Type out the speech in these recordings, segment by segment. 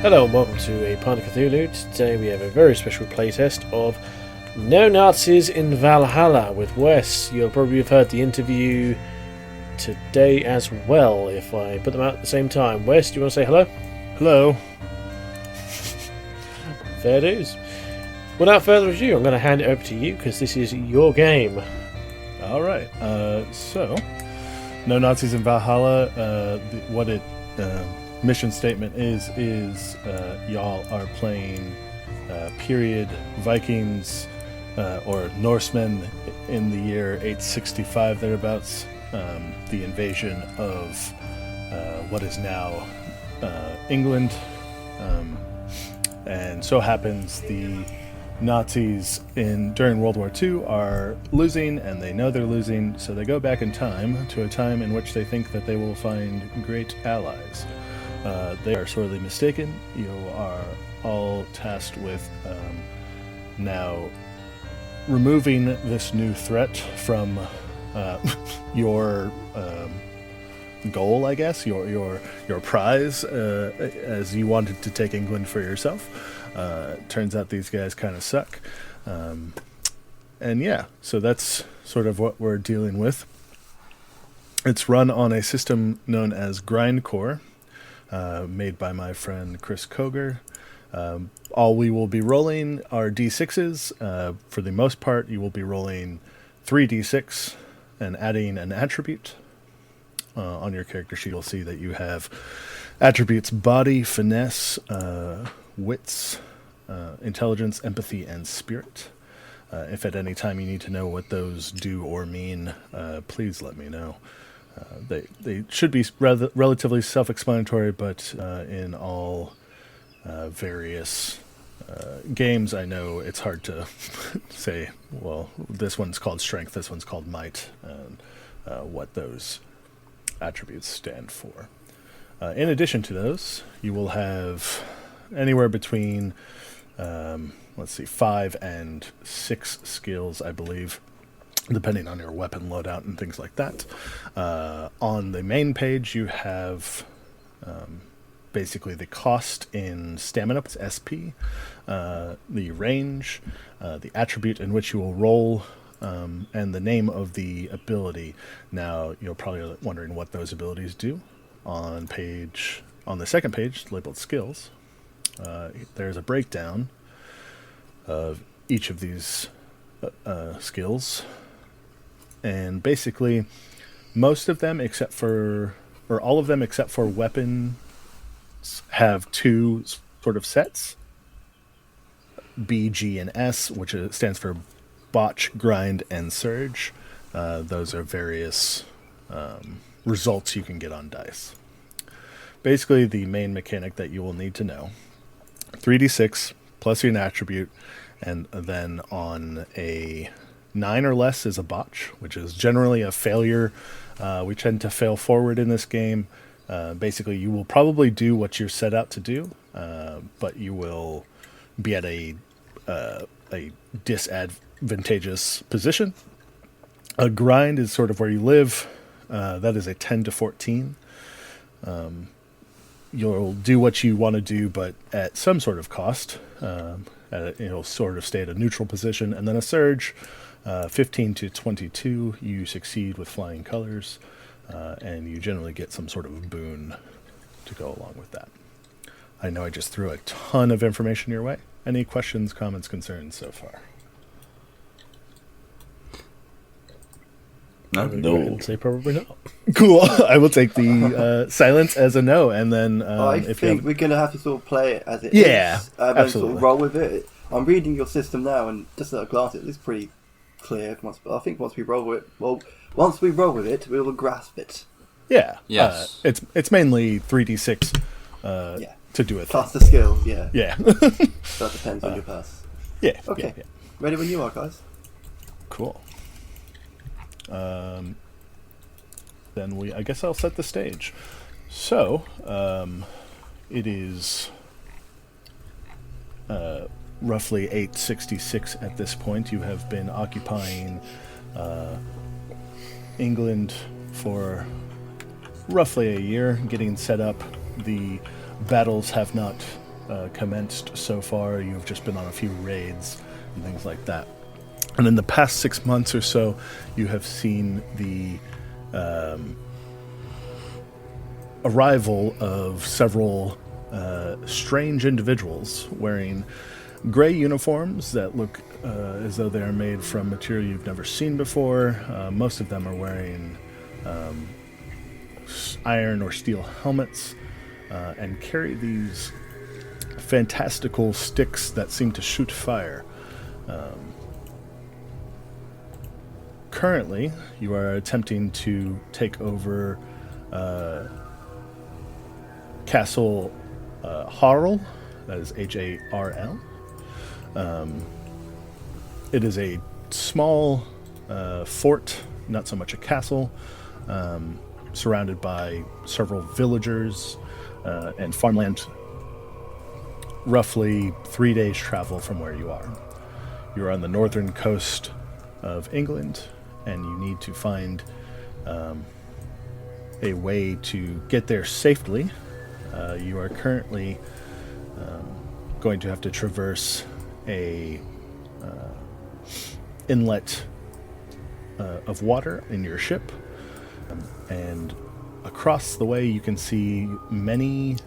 Hello and welcome to a Pint of Cthulhu. Today we have a very special playtest of No Nazis in Valhalla with Wes. You'll probably have heard the interview today as well if I put them out at the same time. Wes, do you want to say hello? Hello. Fair dues. Without further ado, I'm going to hand it over to you because this is your game. All right. So, No Nazis in Valhalla. What it mission statement is y'all are playing period Vikings or Norsemen in the year 865 thereabouts. The invasion of what is now England, and so happens the Nazis during World War II are losing, and they know they're losing, so they go back in time to a time in which they think that they will find great allies. They are sorely mistaken. You are all tasked with now removing this new threat from your goal, I guess, your prize, as you wanted to take England for yourself. Turns out these guys kind of suck. And yeah, so that's sort of what we're dealing with. It's run on a system known as Grindcore, made by my friend Chris Koger. All we will be rolling are D6s. For the most part, you will be rolling 3D6 and adding an attribute. On your character sheet, you'll see that you have attributes body, finesse, wits, intelligence, empathy, and spirit. If at any time you need to know what those do or mean, please let me know. They should be relatively self-explanatory, but in all various games, I know it's hard to say, well, this one's called strength, this one's called might, and what those attributes stand for. In addition to those, you will have anywhere between 5 and 6 skills, I believe, depending on your weapon loadout and things like that. On the main page, you have basically the cost in stamina, SP, the range, the attribute in which you will roll, and the name of the ability. Now, you're probably wondering what those abilities do. On the second page, labeled skills, there's a breakdown of each of these skills. And basically, most of them, all of them except for weapons, have two sort of sets. B, G, and S, which stands for botch, grind, and surge. Those are various results you can get on dice. Basically, the main mechanic that you will need to know: 3d6 plus an attribute, and then on a 9 or less is a botch, which is generally a failure. We tend to fail forward in this game. Basically, you will probably do what you're set out to do, but you will be at a disadvantageous position. A grind is sort of where you live. That is a 10 to 14. You'll do what you want to do, but at some sort of cost. You'll sort of stay at a neutral position. And then a surge, 15 to 22, you succeed with flying colors, and you generally get some sort of boon to go along with that. I know I just threw a ton of information your way. Any questions, comments, concerns so far? No. I'd say probably not. Cool. I will take the silence as a no, and then I think we're going to have to sort of play it as it is. And sort of roll with it. I'm reading your system now, and just at a glance, it looks pretty clear. I think once we roll with it, we will grasp it. Yeah. Yes. It's mainly 3d6 to do it. Plus the skill, yeah. Yeah. That depends on your pass. Yeah. Okay. Yeah. Ready when you are, guys. Cool. Then I guess I'll set the stage. So, it is roughly 866 at this point. You have been occupying England for roughly a year, getting set up. The battles have not commenced so far. You've just been on a few raids and things like that. And in the past 6 months or so, you have seen the arrival of several strange individuals wearing gray uniforms that look as though they are made from material you've never seen before. Most of them are wearing iron or steel helmets and carry these fantastical sticks that seem to shoot fire. Currently, you are attempting to take over Castle Harl, that is Harl. It is a small fort, not so much a castle, surrounded by several villagers and farmland, roughly 3 days' travel from where you are. You are on the northern coast of England, and you need to find a way to get there safely. You are currently going to have to traverse a inlet of water in your ship, and across the way you can see many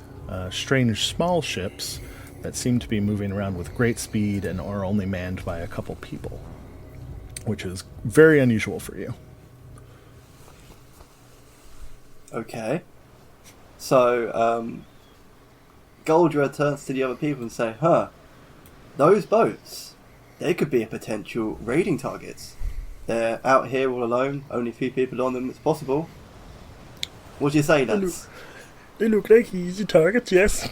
strange small ships that seem to be moving around with great speed and are only manned by a couple people, which is very unusual for you. Okay. So, Goldra turns to the other people and say, those boats, they could be a potential raiding targets. They're out here all alone, only a few people on them, it's possible. What do you say, lads? They look like easy targets, yes.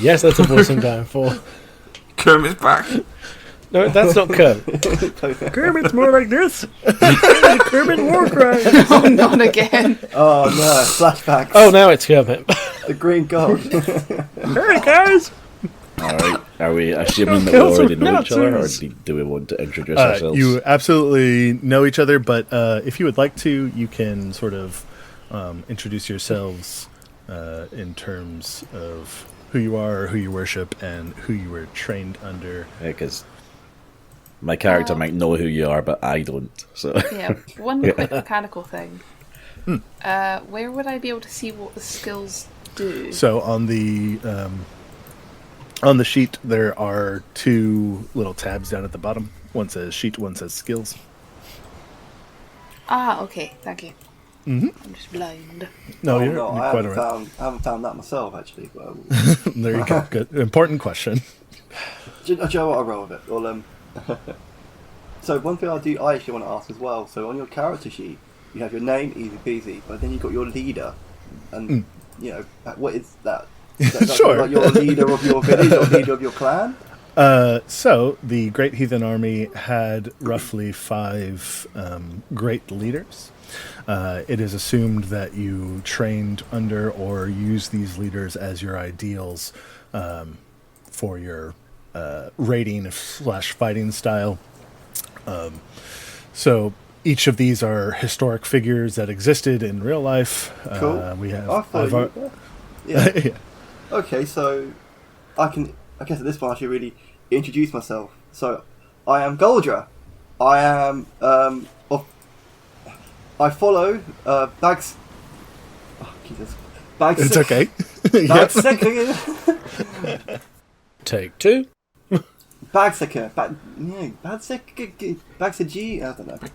Yes, that's a voice I'm going for. Kermit's back. No, that's not Kermit. Kermit's more like this. Kermit Warcry. Oh, not again. Oh no, flashbacks. Oh, now it's Kermit. The green gold. Hey guys. Alright, are we assuming that we already know each other, or do we want to introduce ourselves? You absolutely know each other, but if you would like to, you can sort of introduce yourselves in terms of who you are, who you worship, and who you were trained under. Because my character might know who you are, but I don't. So Yeah, one quick mechanical thing. Where would I be able to see what the skills do? So on the sheet, there are two little tabs down at the bottom. One says sheet, one says skills. Ah, okay, thank you. Mm-hmm. I'm just blind. No, you're I quite alright. I haven't found that myself, actually. But There you go. Good. Important question. do you know what? I'll roll with it. Well, so one thing I actually want to ask as well. So on your character sheet, you have your name, easy peasy, but then you've got your leader, and you know what is that? Is that Sure. Like your leader of your village or leader of your clan? So the Great Heathen Army had roughly 5 great leaders. It is assumed that you trained under or use these leaders as your ideals for your raiding / fighting style. So each of these are historic figures that existed in real life. Cool. We have. I thought yeah. Yeah. Okay, so I guess at this point I should really introduce myself. So I am Goldra. I am I follow Bags. Oh, Jesus. Bags. It's okay. Bags. Take 2. Bagsicker. Bagsigi. I don't know. Oh,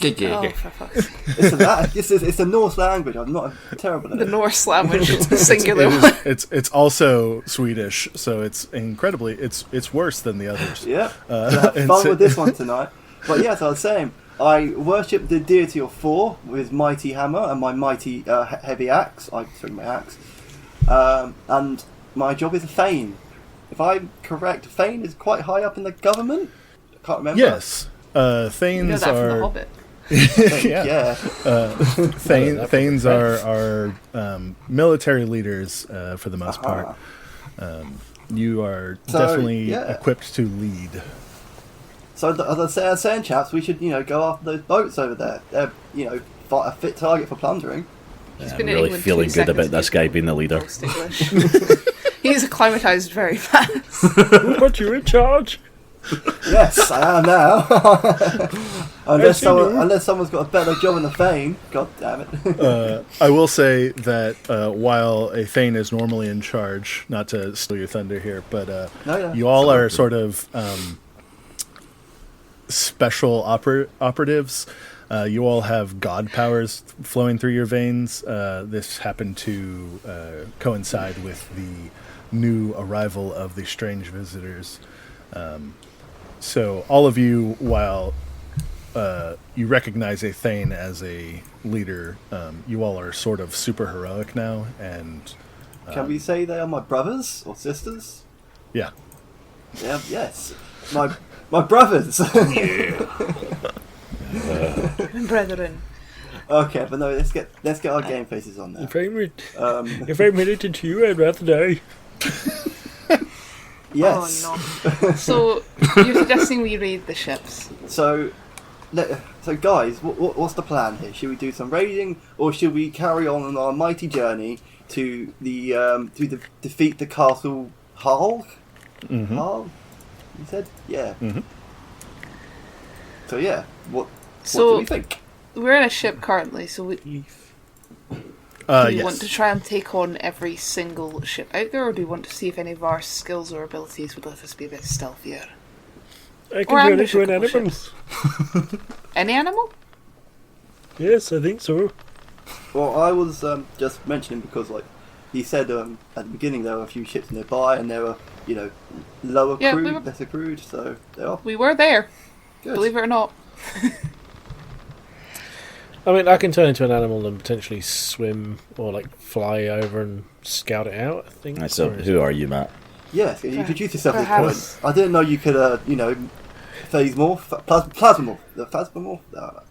for fuck's sake. It's a Norse language. I'm not terrible at The it. Norse language is the singular one. It's also Swedish, so it's incredibly it's worse than the others. Yeah. Have fun with this one tonight. But yes, I was saying, I worship the deity of Thor with his mighty hammer and my mighty heavy axe. I swing my axe. And my job is a Thane. If I'm correct, Thane is quite high up in the government. I can't remember. Yes, Thanes You know that from The are. Hobbit. Yeah. Thanes are military leaders for the most part. You are definitely equipped to lead. So as I was saying, chaps, we should go after those boats over there. They're a fit target for plundering. He's I'm been in really England feeling 2 good about seconds this guy being the leader. post English. He's acclimatized very fast. Who put you in charge? Yes, I am now. unless someone's got a better job in the Thane. God damn it. I will say that while a Thane is normally in charge, not to steal your thunder here, but No. you all are sort of special operatives. You all have god powers flowing through your veins. This happened to coincide with the new arrival of the strange visitors. So all of you, while you recognize a Thane as a leader, you all are sort of super heroic now, and Can we say they are my brothers or sisters? yeah. Yeah, yes. My brothers. Brethren. Okay, but no, let's get our game faces on there. If I'm related to you, I'd rather die. Yes. Oh no. So, you're suggesting we raid the ships? So guys, what's the plan here? Should we do some raiding, or should we carry on our mighty journey to defeat the castle Hull? Mm-hmm. Hull? You said, yeah. Mm-hmm. So yeah, what So, do we think? we're in a ship currently, so do we Yes. want to try and take on every single ship out there, or do we want to see if any of our skills or abilities would let us be a bit stealthier? I Or can turn ambush into a an couple animal. ships. Any animal? Yes, I think so. Well, I was just mentioning because, like, he said at the beginning there were a few ships nearby, and there were, lower Yeah, crewed, we were- lesser crewed, so they are We were there, good. believe it or not. I mean, I can turn into an animal and potentially swim or like fly over and scout it out. I think. Right, so Or is who are you, Matt? Yes, you could use yourself as a Perhaps. point. I didn't know you could, phase morph, plasma morph, the plasma morph.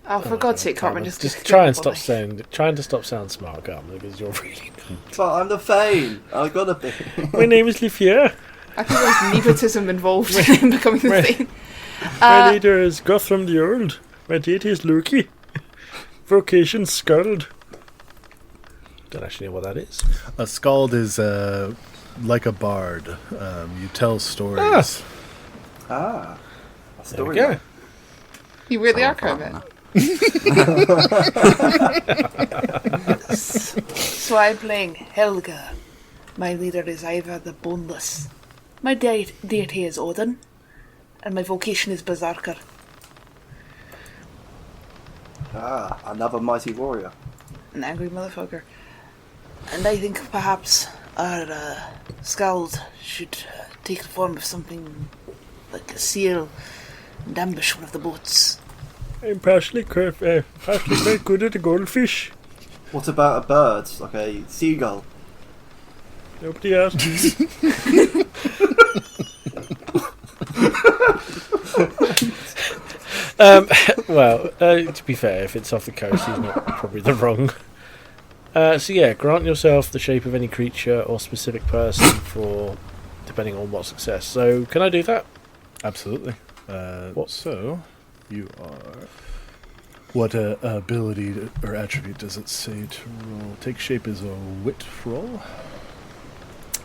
Oh, for God's sake, Cartman, just try and stop trying to stop sound smart, Cartman, because you're really. But I'm the Thane. I gotta be. My name is Lifier. I think there's nepotism involved in becoming the Right. thing. My leader is Guthrum the Old. My deity is Loki. Vocation Skald. Don't actually know what that is. A skald is like a bard. You tell stories. A There story. we go. You really are, Kermit. So I'm playing Helga. My leader is Ivar the Boneless. My deity is Odin. And my vocation is Berserker. Another mighty warrior. An angry motherfucker. And I think perhaps our Skald should take the form of something like a seal and ambush one of the boats. I'm partially quite good at a goldfish. What about a bird, like a seagull? Nobody asked me. Well, to be fair, if it's off the coast, he's not probably the wrong. So yeah, grant yourself the shape of any creature or specific person for depending on what success. So can I do that? Absolutely. What? So, you are... What ability or attribute does it say to roll? Take shape is a wit roll.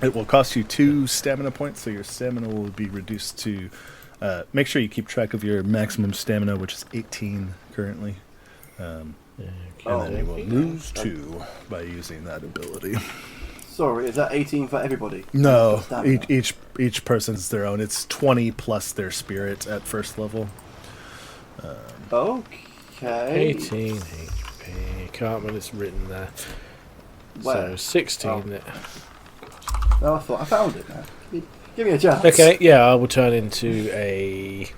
It will cost you 2 stamina points, so your stamina will be reduced to... make sure you keep track of your maximum stamina, which is 18 currently. And then you will lose 2 by using that ability. Sorry, is that 18 for everybody? No, Stamina. each person's their own. It's 20 plus their spirit at first level. Okay. 18 HP. Cartman, it's written there. Where? So 16. Oh. No, I thought I found it now. Give me a chance. Okay, yeah, I will turn into a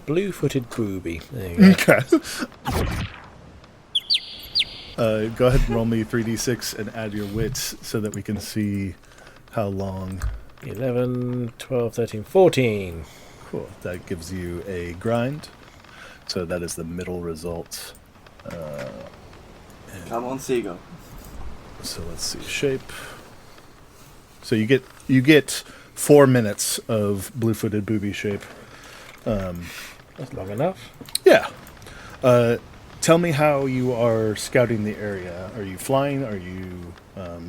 blue-footed booby. There you go. Okay. Go ahead and roll me 3d6 and add your wits so that we can see how long. 11, 12, 13, 14. Cool. That gives you a grind. So that is the middle result. Come on, seagull. So let's see. Shape. So you get 4 minutes of blue-footed booby shape. That's long enough. Yeah. tell me how you are scouting the area. Are you flying? Are you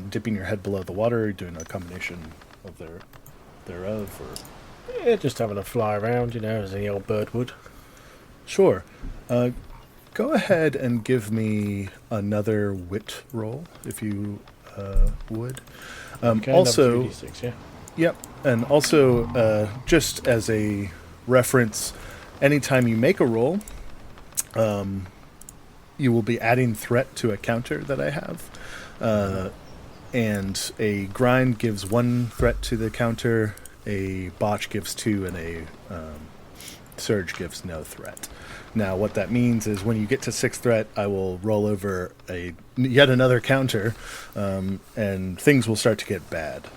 dipping your head below the water? Are you doing a combination of thereof? Or Yeah, just having a fly around, as any old bird would. sure. Go ahead and give me another wit roll, if you would. Okay, Also, another 3d6, yeah. yep, and also just as a reference, anytime you make a roll, you will be adding threat to a counter that I have. And a grind gives 1 threat to the counter, a botch gives 2, and a surge gives no threat. Now, what that means is when you get to 6th threat, I will roll over yet another counter, and things will start to get bad.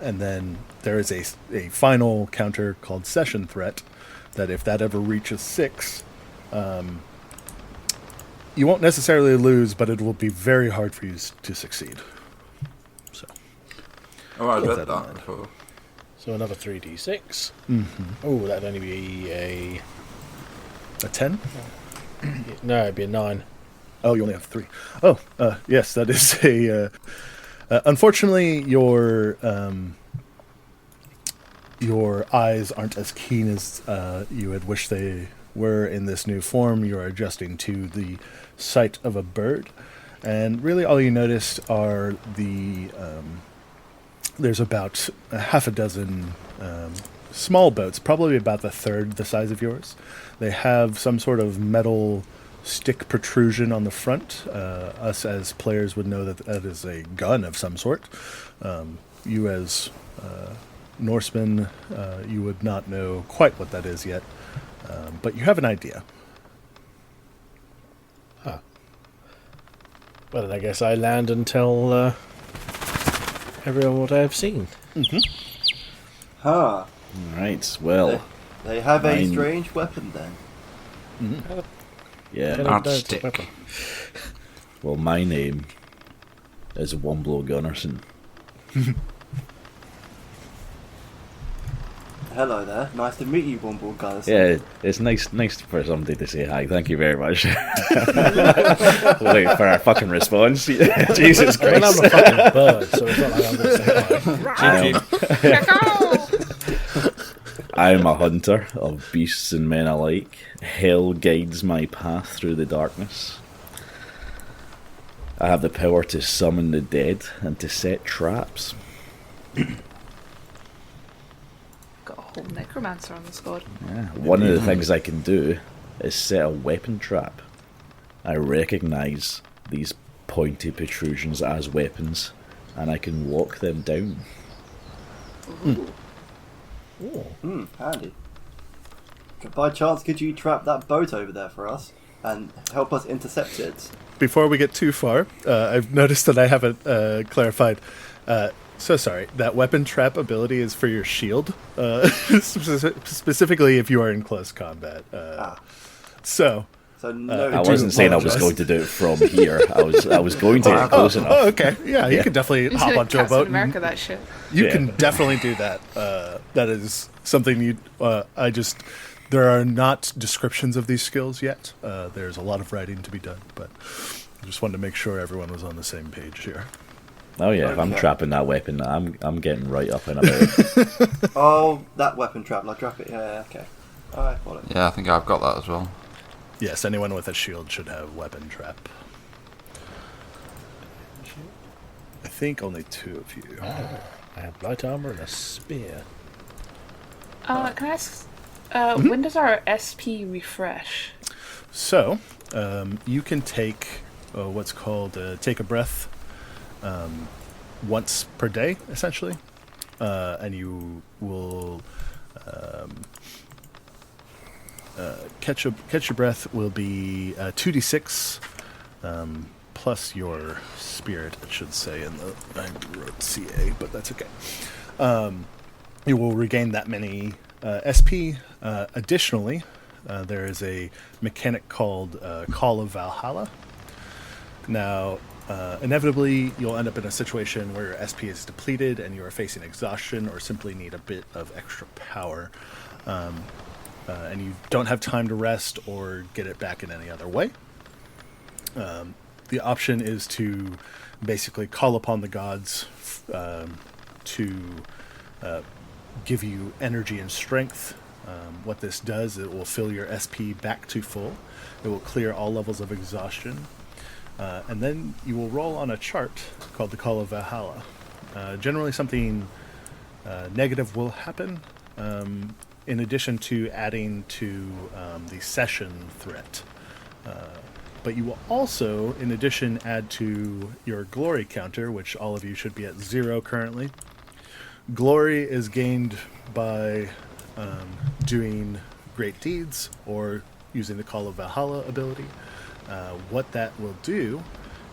And then there is a final counter called Session Threat, that if that ever reaches 6, you won't necessarily lose, but it will be very hard for you to succeed. So, Oh, I keep read that in that mind. before. So another 3d6. Mm-hmm. Oh, that'd only be a... A 10? No, it'd be a 9. Oh, you only have 3. Oh, yes, that is a... unfortunately, your eyes aren't as keen as you had wished they were in this new form. You are adjusting to the sight of a bird. And really all you notice are there's about a half a dozen small boats, probably about the third the size of yours. They have some sort of metal stick protrusion on the front. Us as players would know that is a gun of some sort. You as Norsemen, you would not know quite what that is yet, but you have an idea. Huh. Well, then I guess I land and tell everyone what I have seen. Mm-hmm. Huh. Right, well, They have a Mine- strange weapon then. yeah. Kind Not of stick. weapon. Well, my name is Womblow Gunnarsson. Hello there. Nice to meet you, Womble guys. Yeah, it's nice for somebody to say hi. Thank you very much. Wait for our fucking response. Jesus I mean, I'm Christ. a fucking bird, so it's not like I'm going to say hi. I'm a hunter of beasts and men alike. Hell guides my path through the darkness. I have the power to summon the dead and to set traps. Got a whole necromancer on the squad. Yeah. One of the things I can do is set a weapon trap. I recognise these pointy protrusions as weapons, and I can walk them down. Handy. By chance, could you trap that boat over there for us and help us intercept it? Before we get too far, I've noticed that I haven't clarified. So sorry, that weapon trap ability is for your shield, specifically if you are in close combat. So So no. I wasn't saying I was going to do it from here. I was going to get close enough. Oh, okay. Yeah, you can definitely Who's hop gonna onto a Captain boat. America that shit. You Yeah. can definitely do that. That is something there are not descriptions of these skills yet. There's a lot of writing to be done, but I just wanted to make sure everyone was on the same page here. Oh yeah, if I'm Okay. trapping that weapon, I'm getting right up and about. Oh, that weapon trap. I'll drop it. Yeah, okay. Alright, follow. Yeah, I think I've got that as well. Yes, anyone with a shield should have weapon trap. I think only 2 of you. I have light armor and a spear. Can I ask, when does our SP refresh? So, you can take what's called take a breath once per day, essentially. And you will catch your breath will be 2d6 plus your spirit, it should say in the... I wrote CA, but that's okay. You will regain that many SP. Additionally, there is a mechanic called Call of Valhalla. Now, inevitably, you'll end up in a situation where your SP is depleted and you are facing exhaustion or simply need a bit of extra power. And you don't have time to rest or get it back in any other way. The option is to basically call upon the gods to give you energy and strength. What this does, it will fill your SP back to full. It will clear all levels of exhaustion. And then you will roll on a chart called the Call of Valhalla. Generally something negative will happen, in addition to adding to the session threat. But you will also, in addition, add to your glory counter, which all of you should be at 0 currently. Glory is gained by doing great deeds or using the Call of Valhalla ability. What that will do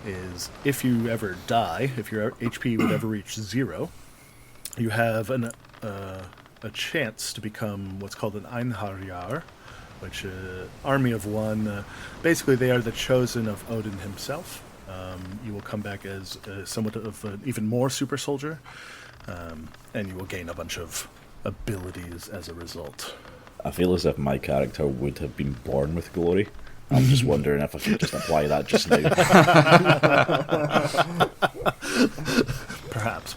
is, if you ever die, if your HP would ever reach 0, you have a chance to become what's called an Einherjar, which army of one. Basically, they are the chosen of Odin himself. You will come back as somewhat of an even more super soldier, and you will gain a bunch of abilities as a result. I feel as if my character would have been born with glory. I'm just wondering if I should just apply that just now.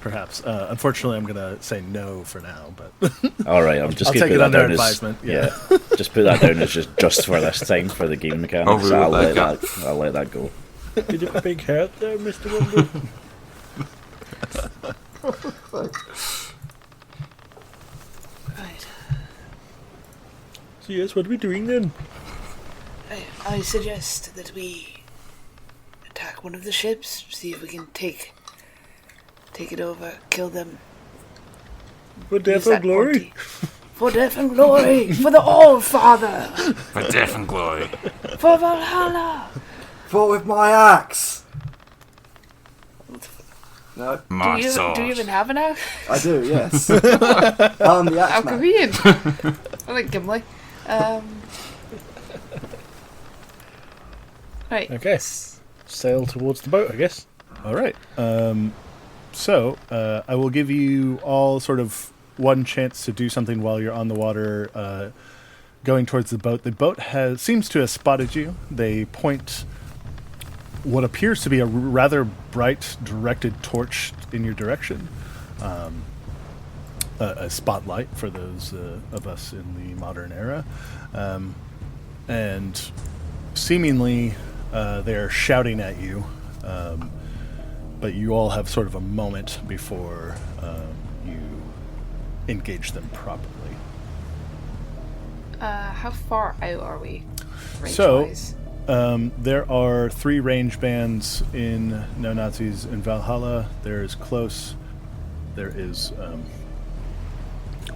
Perhaps. Unfortunately, I'm going to say no for now. But all right, I'm just I'll going take to it put that under down advisement. as just put that down as just for this time for the game mechanics. Overrule I'll let that go. Did you have a big head there, Mr. Wonder? Right. So yes, what are we doing then? I suggest that we attack one of the ships, see if we can take it over, kill them. For death Use or that glory? bounty. For death and glory! For the All-Father! For death and glory. For Valhalla! Fought with my axe. No, My sword. Do you even have an axe? I do. Yes. I'm the axe How man. convenient! I like Gimli. Right. Okay. Sail towards the boat, I guess. all right. So I will give you all sort of one chance to do something while you're on the water, going towards the boat. The boat seems to have spotted you. They point what appears to be a rather bright directed torch in your direction. A spotlight for those of us in the modern era. And seemingly they're shouting at you, but you all have sort of a moment before you engage them properly. How far out are we? So, range-wise? There are 3 range bands in No Nazis in Valhalla. There is close. There is.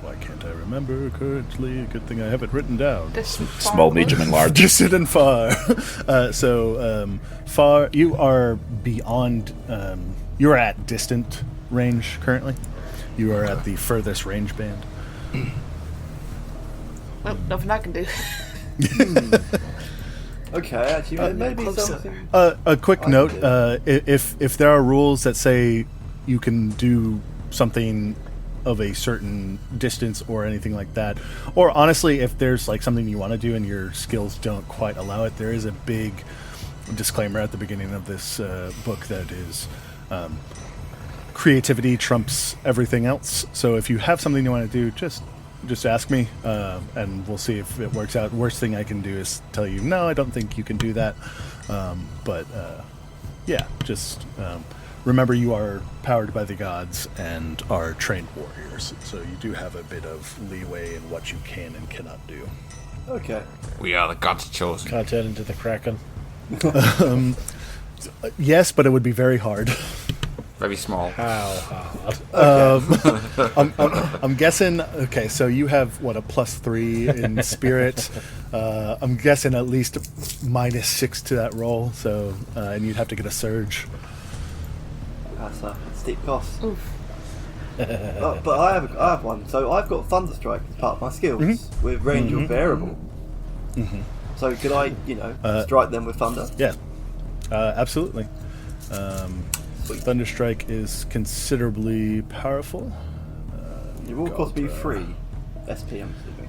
Why can't I remember currently? Good thing I have it written down. Distant, far, Small, close? medium, and large. Distant and far. Far. You are beyond. You are at distant range currently. You are at the furthest range band. Well, nothing I can do. Okay, actually, maybe closer. something. A quick I note: can if there are rules that say you can do something of a certain distance or anything like that, or honestly, if there's like something you want to do and your skills don't quite allow it, there is a big disclaimer at the beginning of this book that is creativity trumps everything else. So if you have something you want to do, just ask me, and we'll see if it works out. Worst thing I can do is tell you, no, I don't think you can do that. But just remember you are powered by the gods and are trained warriors, so you do have a bit of leeway in what you can and cannot do. Okay. We are the gods chosen. Can't turn into the Kraken. Yes, but it would be very hard. Very small. How hard? I'm guessing. Okay, so you have what, a +3 in spirit. I'm guessing at least -6 to that roll. So and you'd have to get a surge. That's a steep cost. But I have one. So I've got Thunderstrike as part of my skills with range of variable. So could I, strike them with thunder? Yeah, absolutely. Sweet. Thunderstrike is considerably powerful. It will cost me 3 SP, I'm assuming.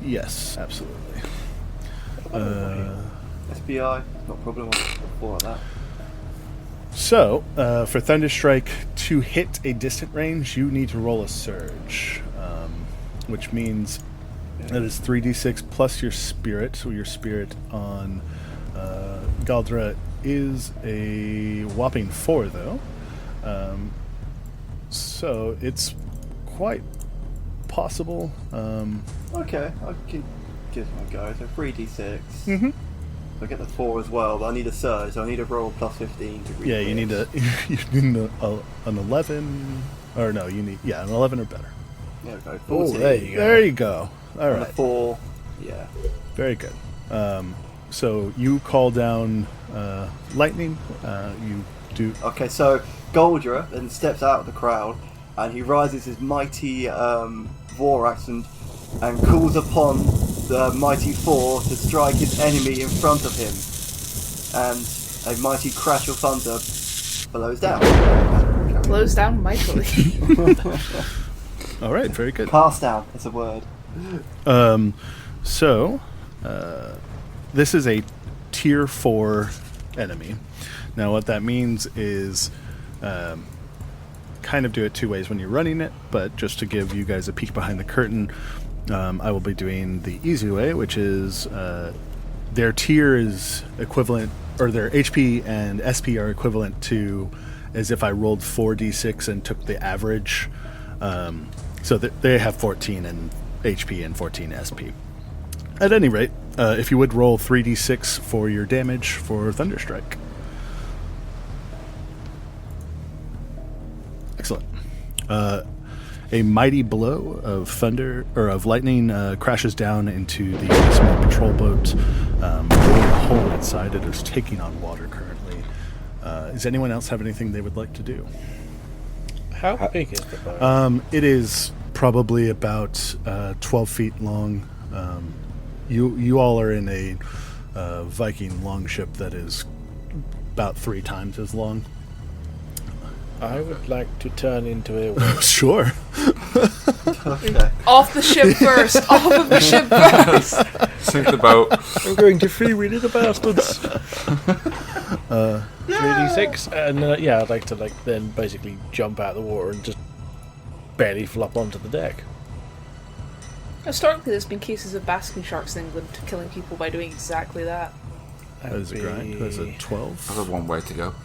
Yes, absolutely. SPI, not a problem. All like that. So, for Thunderstrike to hit a distant range, you need to roll a surge, which means that is 3d6 plus your spirit. So your spirit on Galdra is a whopping 4, though. So it's quite possible. Okay, I can give it a go. So 3d6. Mm-hmm. I get the 4 as well, but I need a surge, so I need a roll plus 15 to reach. Yeah, you need an 11, or no, you need an 11 or better. There we go. Oh, 14. there you go. There you go. All And a right, 4. Yeah. very good. So you call down lightning. You do. Okay, so Goldra then steps out of the crowd, and he rises his mighty Vorax and calls upon the mighty Thor to strike his enemy in front of him, and a mighty crash of thunder blows down. Blows down mightily. All right, very good. Cast down is a word. So, this is a tier 4 enemy. Now, what that means is kind of do it two ways when you're running it, but just to give you guys a peek behind the curtain, I will be doing the easy way, which is their tier is equivalent, or their HP and SP are equivalent to as if I rolled 4d6 and took the average. So they have 14 in HP and 14 SP. At any rate, if you would roll 3d6 for your damage for Thunderstrike. Excellent. A mighty blow of thunder or of lightning crashes down into the small patrol boat. Blowing a hole inside it is taking on water currently. Does anyone else have anything they would like to do? How big is the boat? It is probably about 12 feet long. You all are in a Viking longship that is about 3 times as long. I would like to turn into a whale. Sure. Okay. Off the ship first! Off of the ship first! Sink the boat. I'm going to free the bastards. 3d6, and I'd like to then basically jump out of the water and just barely flop onto the deck. Historically, there's been cases of basking sharks in England killing people by doing exactly that. That is a grind. That's a 12. That's one way to go.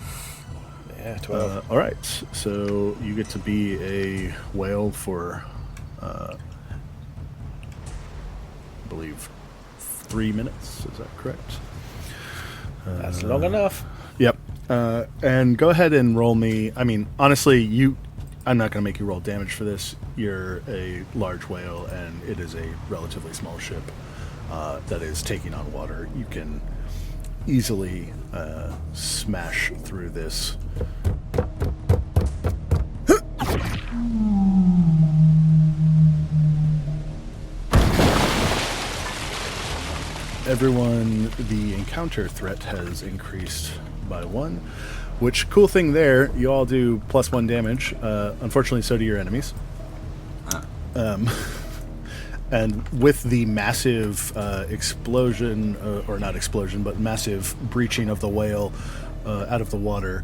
Yeah, 12. All right, so you get to be a whale for, I believe, 3 minutes. Is that correct? That's long enough. Yep. And go ahead and roll me. I mean, honestly, I'm not going to make you roll damage for this. You're a large whale, and it is a relatively small ship that is taking on water. You can easily smash through this. Everyone, the encounter threat has increased by 1. Which, cool thing there, you all do +1 damage. Unfortunately, so do your enemies. And with the massive explosion, or not explosion, but massive breaching of the whale out of the water,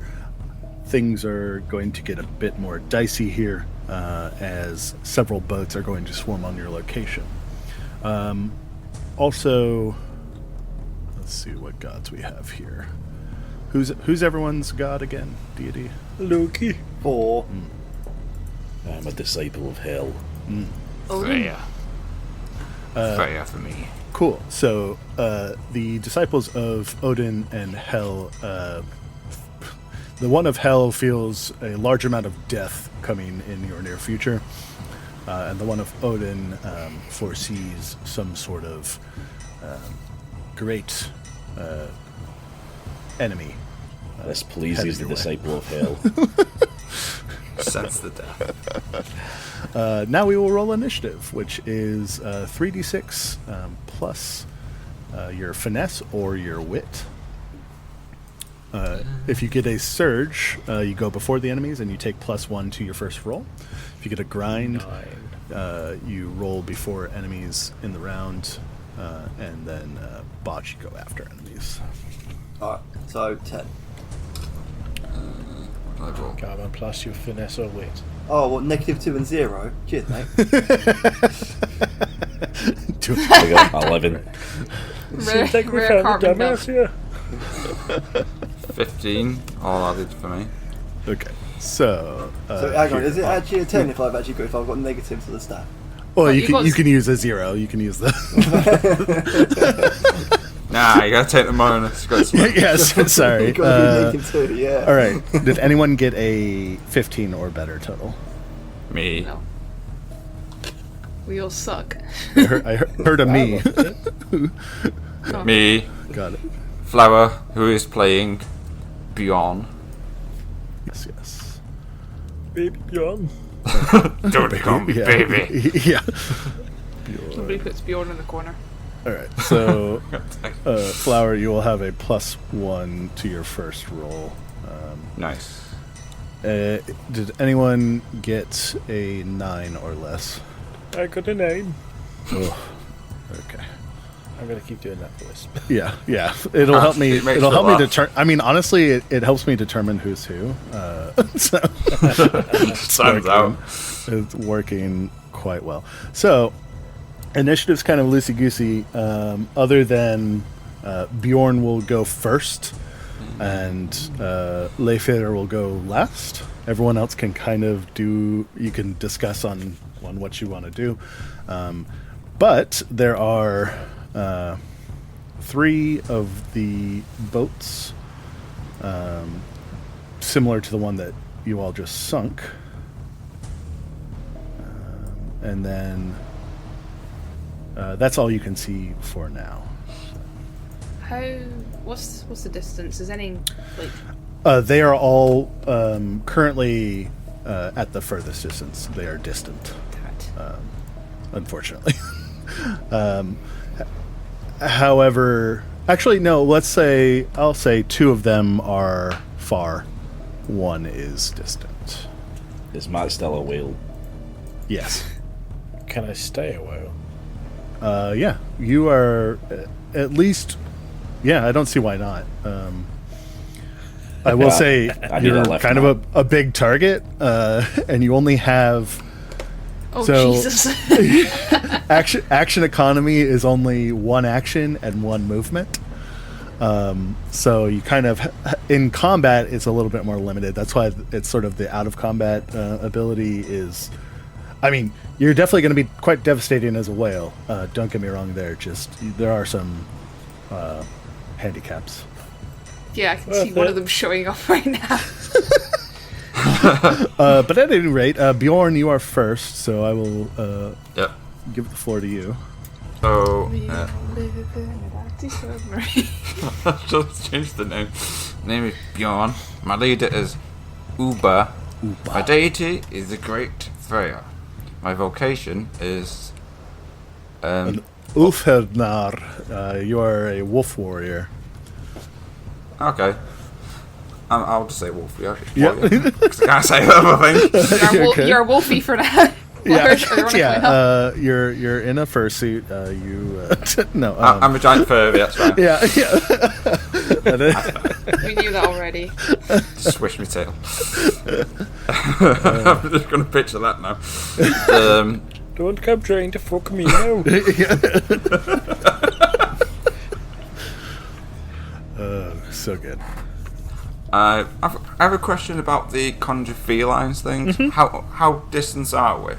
things are going to get a bit more dicey here, as several boats are going to swarm on your location. Also, let's see what gods we have here. Who's everyone's god again? Deity? Loki. 4. I'm a disciple of hell. Freya. Freya for me. Cool. So the disciples of Odin and Hel, the one of Hel feels a large amount of death coming in your near future, and the one of Odin foresees some sort of great enemy. This pleases the your way. disciple of hell. Sense the death. Now we will roll initiative, which is 3d6 plus your finesse or your wit. If you get a surge, you go before the enemies and you take +1 to your first roll. If you get a grind, you roll before enemies in the round. and then Botch, you go after enemies. Alright, so 10. Carbon plus your finesse or wit. Oh, what, -2 and 0? Cheers, mate. I got 11. Seems like we rare found a carbon dumbass here. 15, all added for me. Okay, so So hang on, is it actually a 10 if I've got negatives to the stat? Well, Well, you you can got- you can use a 0. You can use the Nah, you gotta take the bonus. Got to yes. Sorry. You've got to be -2, yeah. All right. Did anyone get a 15 or better total? me. No. We all suck. I heard a me. Me. Got it. Flower, who is playing Bjorn. Yes. Yes. Baby Bjorn. Don't call me Yeah. baby. Yeah. Somebody puts Bjorn in the corner. All right. So, Flower, you will have a +1 to your first roll. Nice. Did anyone get a 9 or less? I got a 9. Oh, okay. I'm gonna keep doing that voice. Yeah. It'll help me. It makes It'll me help me laugh. determine. I mean, honestly, it helps me determine who's who. So Sounds out. it's working quite well. So, initiative's kind of loosey goosey. Other than Bjorn will go first, and Leifir will go last. Everyone else can kind of do. You can discuss on what you want to do, but there are 3 of the boats, similar to the one that you all just sunk, and then that's all you can see for now. What's the distance? Is any like They are all currently at the furthest distance. They are distant, unfortunately. However, actually, no. I'll say 2 of them are far. 1 is distant. Is Matt still a whale? Yes. Can I stay a while? Yeah. You are at least. Yeah, I don't see why not. I will say I need you're a left kind hand. of a big target, and you only have. oh So- Jesus. Action economy is only 1 action and 1 movement. So you kind of in combat it's a little bit more limited. That's why it's sort of the out of combat ability is. I mean, you're definitely going to be quite devastating as a whale. Don't get me wrong. There are some handicaps. Yeah, I can see Worth one it. of them showing up right now. But at any rate, Bjorn, you are first, so I will Yep. give the floor to you. So, We live in a empty submarine. just change the name. Name is Bjorn. My leader is Uber. My deity is the Great Freya. My vocation is Ulfherdnar, you are a wolf warrior. okay. I'll just say wolf. Yeah. Yep. Because I can't say the other thing. Okay. You're Wolfie for that. Yeah, you're in a fursuit. No. I'm a giant furby. That's right. Yeah. We knew that already. Swish me tail. I'm just gonna picture that now. Don't come trying to fuck me now. So good. I have a question about the conjure felines things. How distant are we?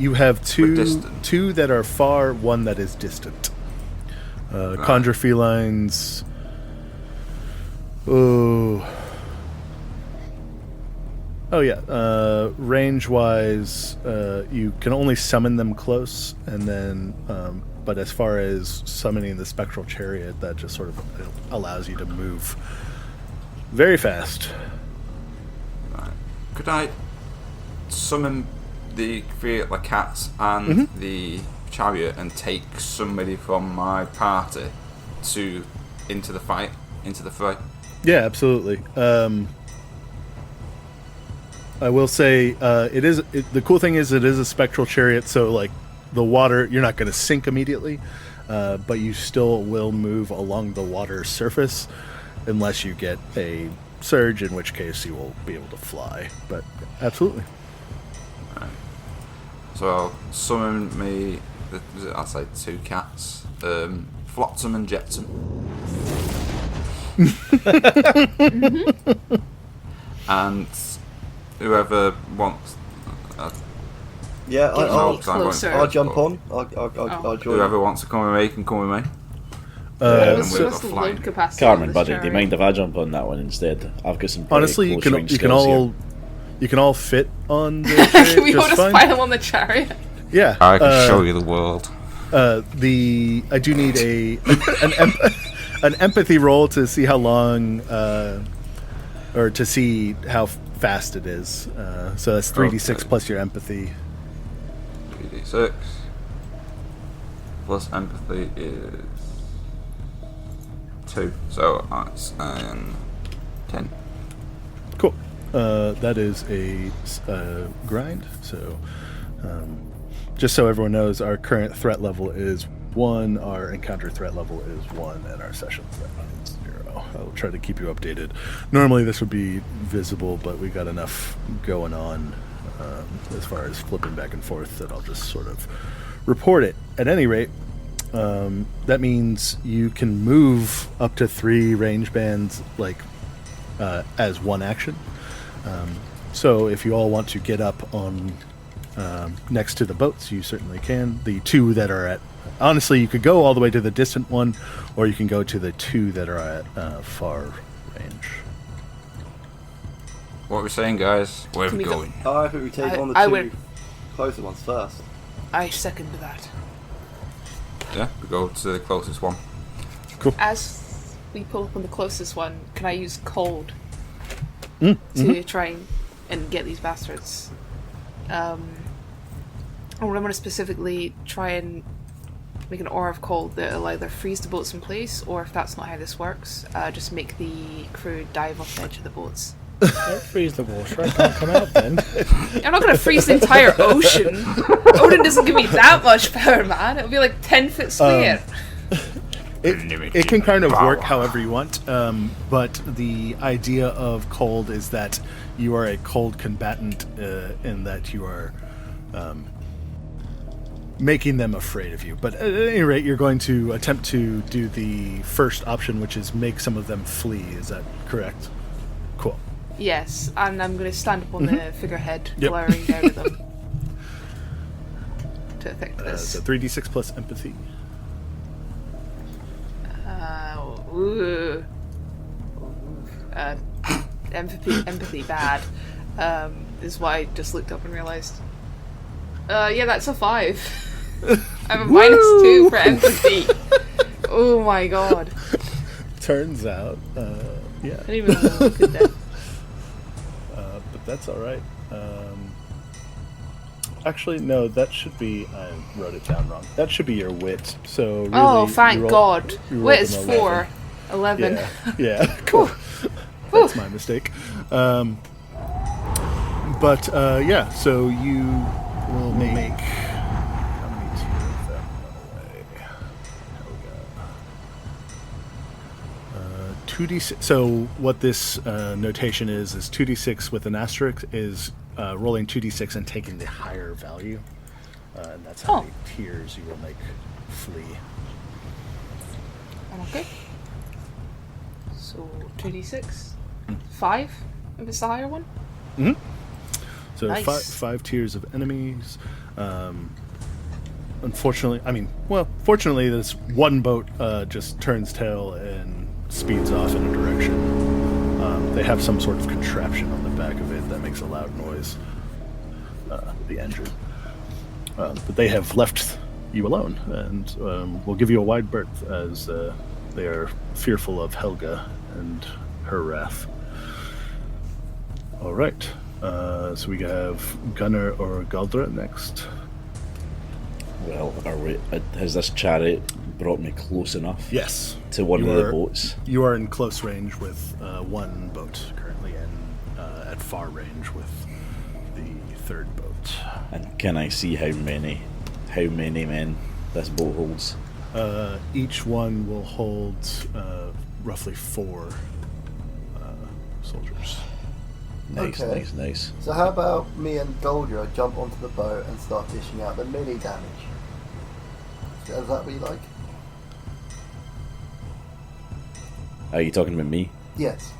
You have distant. two that are far, 1 that is distant. Conjure felines. Oh yeah. Range wise, you can only summon them close, and then. But as far as summoning the spectral chariot, that just sort of allows you to move very fast. Right. Could I summon the cats and the chariot and take somebody from my party into the fight, into the fray? Yeah, absolutely. I will say the cool thing is it is a spectral chariot, so like the water, you're not going to sink immediately, but you still will move along the water surface unless you get a surge, in which case you will be able to fly. But absolutely. Right. So I'll summon me, I'll say 2 cats, Flotsam and Jetsam. And whoever wants... Yeah, I'll closer. jump on. I'll join. Whoever wants to come with me can come with me. What's with what's the the flying. load capacity? Carmen, of this buddy, do you chariot? mind if I jump on that one instead? I've got some pretty Honestly, you close can range you can skills all here. you can all fit on the Can chariot we all just just fine. pile on the chariot? Yeah, I can show you the world. I do need an empathy roll to see how long, or to see how fast it is. So that's 3d6 Okay. plus your empathy. 3d6 plus empathy is 2, so that's 10. Cool. That is a grind. So, just so everyone knows, our current threat level is 1, our encounter threat level is 1, and our session threat is 0. I'll try to keep you updated. Normally this would be visible, but we got enough going on as far as flipping back and forth that I'll just sort of report it. At any rate, that means you can move up to 3 range bands, like as one action. So if you all want to get up on next to the boats, you certainly can. The 2 that are at... Honestly, you could go all the way to the distant one, or you can go to the 2 that are at far range. What are we saying, guys? Where are Can we we go- going? I think we take on the I 2 would- closer ones first. I second that. Yeah, we go to the closest one. As we pull up on the closest one, can I use cold Mm-hmm. to try and get these bastards? I want to specifically try and make an aura of cold that'll either freeze the boats in place, or if that's not how this works, just make the crew dive off the edge of the boats. Don't freeze the water. I can't come out then. I'm not going to freeze the entire ocean. Odin doesn't give me that much power, man. It'll be like 10 foot square. It can kind of work however you want, but the idea of cold is that you are a cold combatant in that you are making them afraid of you. But at any rate, you're going to attempt to do the first option, which is make some of them flee. Is that correct? Cool. Yes, and I'm going to stand up on the figurehead, Yep. glowering down at them. To affect this. So 3d6 plus empathy. Ooh. Empathy bad. Is why I just looked up and realised. Yeah, that's a 5. I have a -2 for empathy. Oh my god. Turns out, yeah. I didn't even look at that. But that's all right. Actually, no, that should be... I wrote it down wrong. That should be your wit. So really, Oh, thank you roll- God. you rolled Wait, it's an 4. 11. Yeah, yeah, cool. That's my mistake. But yeah, so you will make... How many of them run away? 2d6. So what this notation is 2d6 with an asterisk is rolling 2d6 and taking the higher value. And that's how many tiers you will make flee. Okay. So 2d6. 5 if it's the higher one. So Nice. five tiers of enemies. Unfortunately, fortunately, this one boat just turns tail and speeds off in a direction. They have some sort of contraption on the back of it that makes a loud noise. The engine. But they have left you alone, and will give you a wide berth as they are fearful of Helga and her wrath. All right. So we have Gunnar or Galdra next. Well, has this chariot brought me close enough Yes. to one You of the are- boats? You are in close range with one boat currently, and at far range with the third boat. And can I see how how many men this boat holds? Each one will hold roughly 4 soldiers. Nice, Okay. nice. So how about me and Goldra jump onto the boat and start dishing out the melee damage? Is that what you like? Are you talking about me? Yes.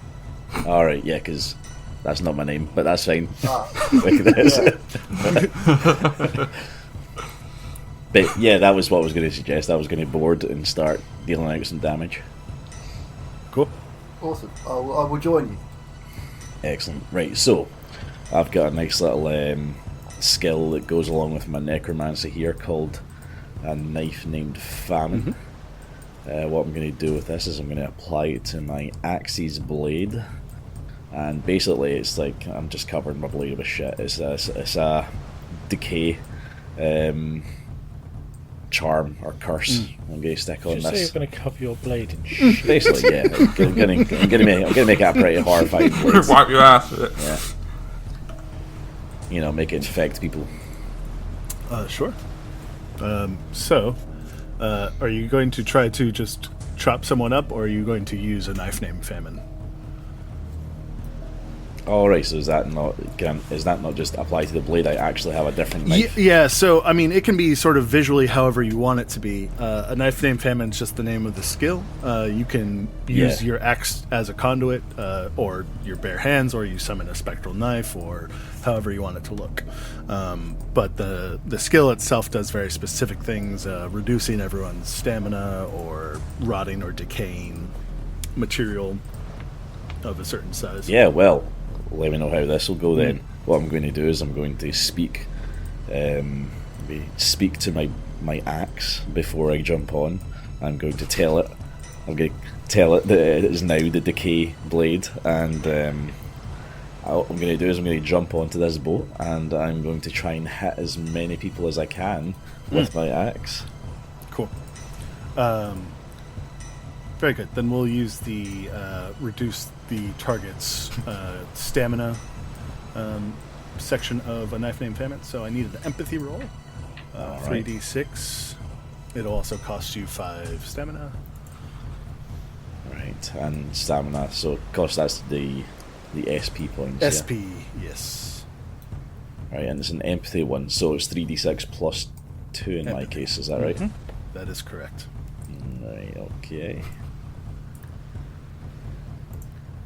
Alright, yeah, because that's not my name, but that's fine. Ah, Look at this. yeah. But yeah, that was what I was going to suggest. I was going to board and start dealing out some damage. Cool. Awesome. I will join you. Excellent. Right, so I've got a nice little skill that goes along with my necromancy here called a knife named Famine. What I'm going to do with this is I'm going to apply it to my axe's blade, and basically it's like I'm just covering my blade with shit. It's a decay charm or curse I'm going to stick on Did you say this. you're going to cover your blade in shit? Basically, yeah. I'm going to make it a pretty horrifying blade. Wipe your ass with it. Yeah. You know, make it infect people. Sure. So, are you going to try to just chop someone up, or are you going to use a knife named Famine? Alright, so is that not just applied to the blade? I actually have a different knife. Yeah, so, I mean, it can be sort of visually however you want it to be. A knife named Famine is just the name of the skill. You can use your axe as a conduit, or your bare hands, or you summon a spectral knife, or however you want it to look. But the skill itself does very specific things, reducing everyone's stamina, or rotting or decaying material of a certain size. Yeah, well, let me know how this will go then. What I'm going to do is I'm going to speak to my axe before I jump on. I'm going to tell it that it is now the decay blade, and what I'm going to do is I'm going to jump onto this boat, and I'm going to try and hit as many people as I can with my axe. Cool. Very good. Then we'll use the reduce the target's stamina section of a knife named Famine. So I needed an empathy roll. 3d6. It'll also cost you 5 stamina. Right, and stamina. So of course that's the SP points. SP, yes. Yeah. Right, and it's an empathy one, so it's 3d6 plus 2 in my case. Is that right? That is correct. Right. Okay.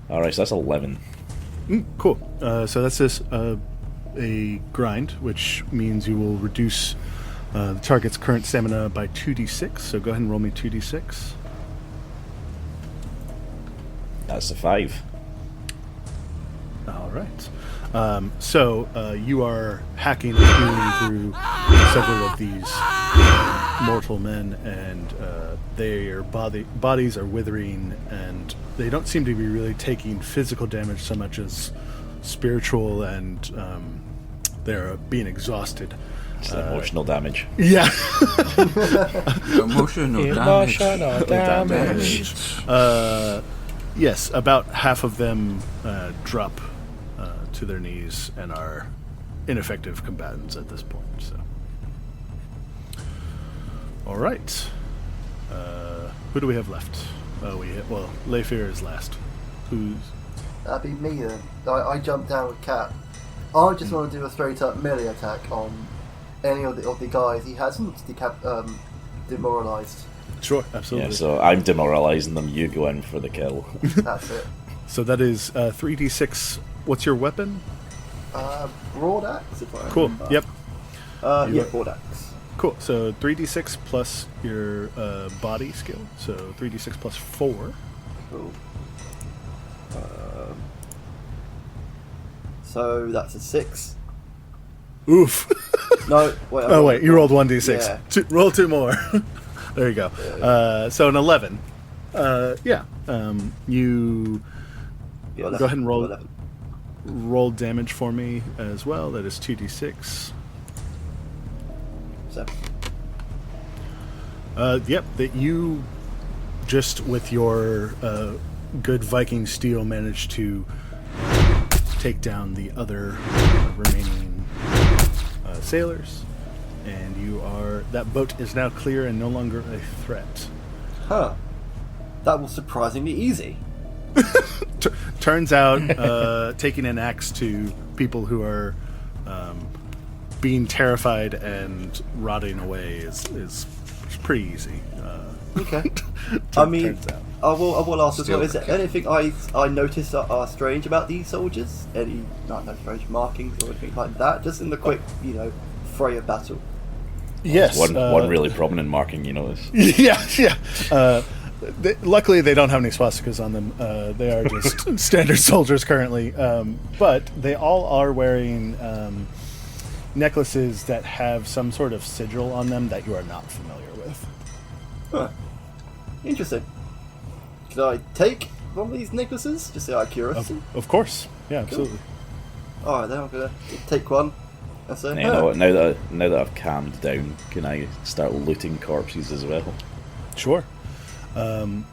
Alright, so that's 11. Cool. So that's this a grind, which means you will reduce the target's current stamina by 2d6. So go ahead and roll me 2d6. That's a 5. All right. So you are hacking and hewing through several of these mortal men, and their bodies are withering, and they don't seem to be really taking physical damage so much as spiritual, and they're being exhausted. It's emotional damage. Yeah. Emotional damage. Emotional damage. Yes, about half of them drop to their knees and are ineffective combatants at this point. So, all right. Who do we have left? Leifir is last. Who's? That'd be me then. I jumped down with Cat. I just want to do a straight up melee attack on any of the guys he hasn't demoralized. Sure, absolutely. Yeah, so I'm demoralizing them. You go in for the kill. That's it. So that is 3d6. What's your weapon? Broad axe, if I Cool. remember. Yep. Yeah, broad axe. Cool. So 3d6 plus your body skill. So 3d6 plus 4. Cool. So that's a 6. Oof. No, wait. Oh wait, you rolled 1d6. Yeah. Roll 2 more. There you go. So an 11. Yeah. You Yeah, go ahead and roll 11. roll damage for me as well. That is 2d6. 7. Yep. That you just with your good Viking steel managed to take down the other remaining sailors. and that boat is now clear and no longer a threat. Huh. That was surprisingly easy. Turns out, taking an axe to people who are being terrified and rotting away is pretty easy. Okay. I mean, turns out. I will ask as well, Still is there okay. anything I noticed that are strange about these soldiers? Any, no strange markings or anything like that? Just in the quick, fray of battle. Yes. One really prominent marking, you know. Is Yeah. Luckily, they don't have any swastikas on them. They are just standard soldiers currently. But they all are wearing necklaces that have some sort of sigil on them that you are not familiar with. Huh. Interesting. Could I take one of these necklaces? Just out of curiosity. Of course. Yeah, absolutely. Alright, then I'm gonna take one. And say, you know, now that I've calmed down, can I start looting corpses as well? Sure. Have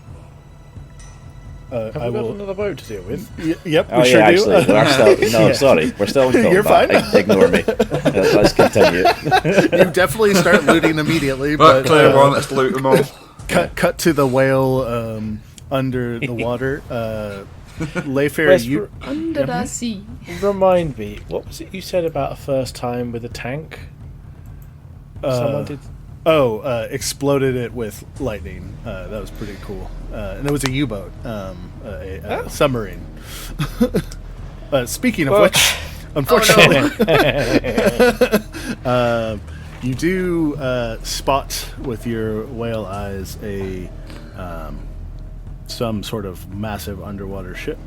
I we got will. another boat to deal with? Yep, Oh we sure yeah, do. actually, we're still. No, Yeah. sorry, we're still in combat. You're fine. Ignore me. Let's continue. You definitely start looting immediately, But but clear one, let's loot them all. cut to the whale under the water. Layfair, Wes, you Under the sea. Remind me, what was it you said about a first time with a tank? Someone did. Exploded it with lightning. That was pretty cool. And it was a U-boat, a submarine. Speaking of Well- which, unfortunately, you do spot with your whale eyes some sort of massive underwater ship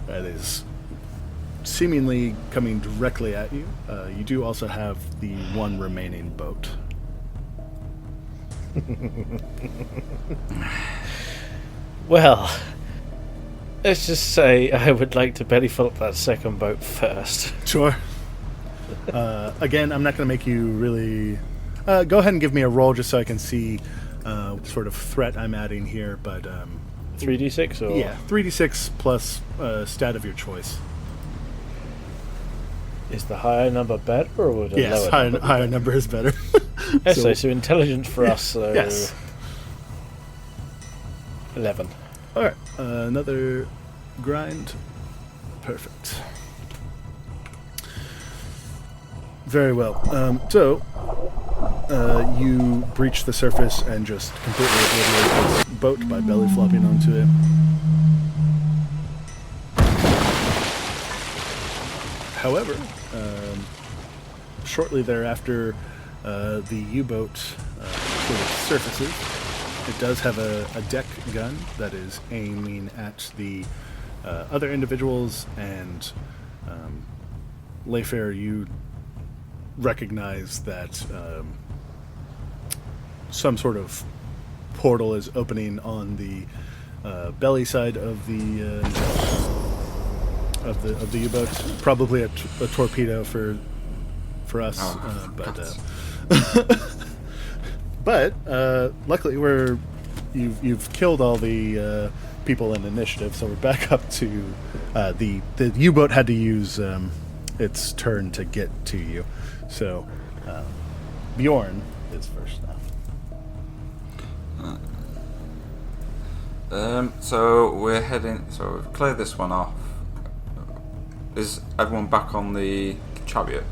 that is seemingly coming directly at you. You do also have the one remaining boat. Well, let's just say I would like to belly fill up that second boat first. Sure. Again, I'm not going to make you really... go ahead and give me a roll just so I can see sort of threat I'm adding here, but... 3d6 or? yeah, 3d6 plus stat of your choice. Is the higher number better or would a Yes, lower number? higher number is better. So intelligence for us, so Yes. 11. Alright, another grind. Perfect. Very well. You breach the surface and just completely obliterate this boat by belly flopping onto it. However, shortly thereafter, the U-boat sort of surfaces. It does have a deck gun that is aiming at the other individuals, and Layfair, you recognize that some sort of portal is opening on the belly side of the U-boat. Probably a torpedo for us, but luckily you've killed all the people in initiative, so we're back up to the U-boat had to use its turn to get to you. So Bjorn is first now. So we're heading. So we've cleared this one off. Is everyone back on the chariot?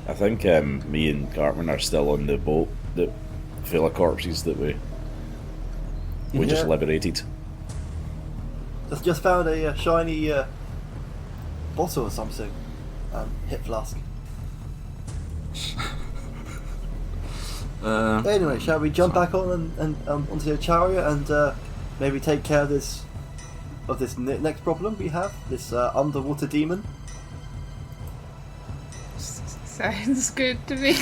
I think me and Cartman are still on the boat that full of corpses that we just Yeah. liberated. Just found a shiny bottle or something. Hip flask. Anyway, shall we jump back on and onto the chariot and maybe take care of this next problem we have? This underwater demon. Sounds good to me.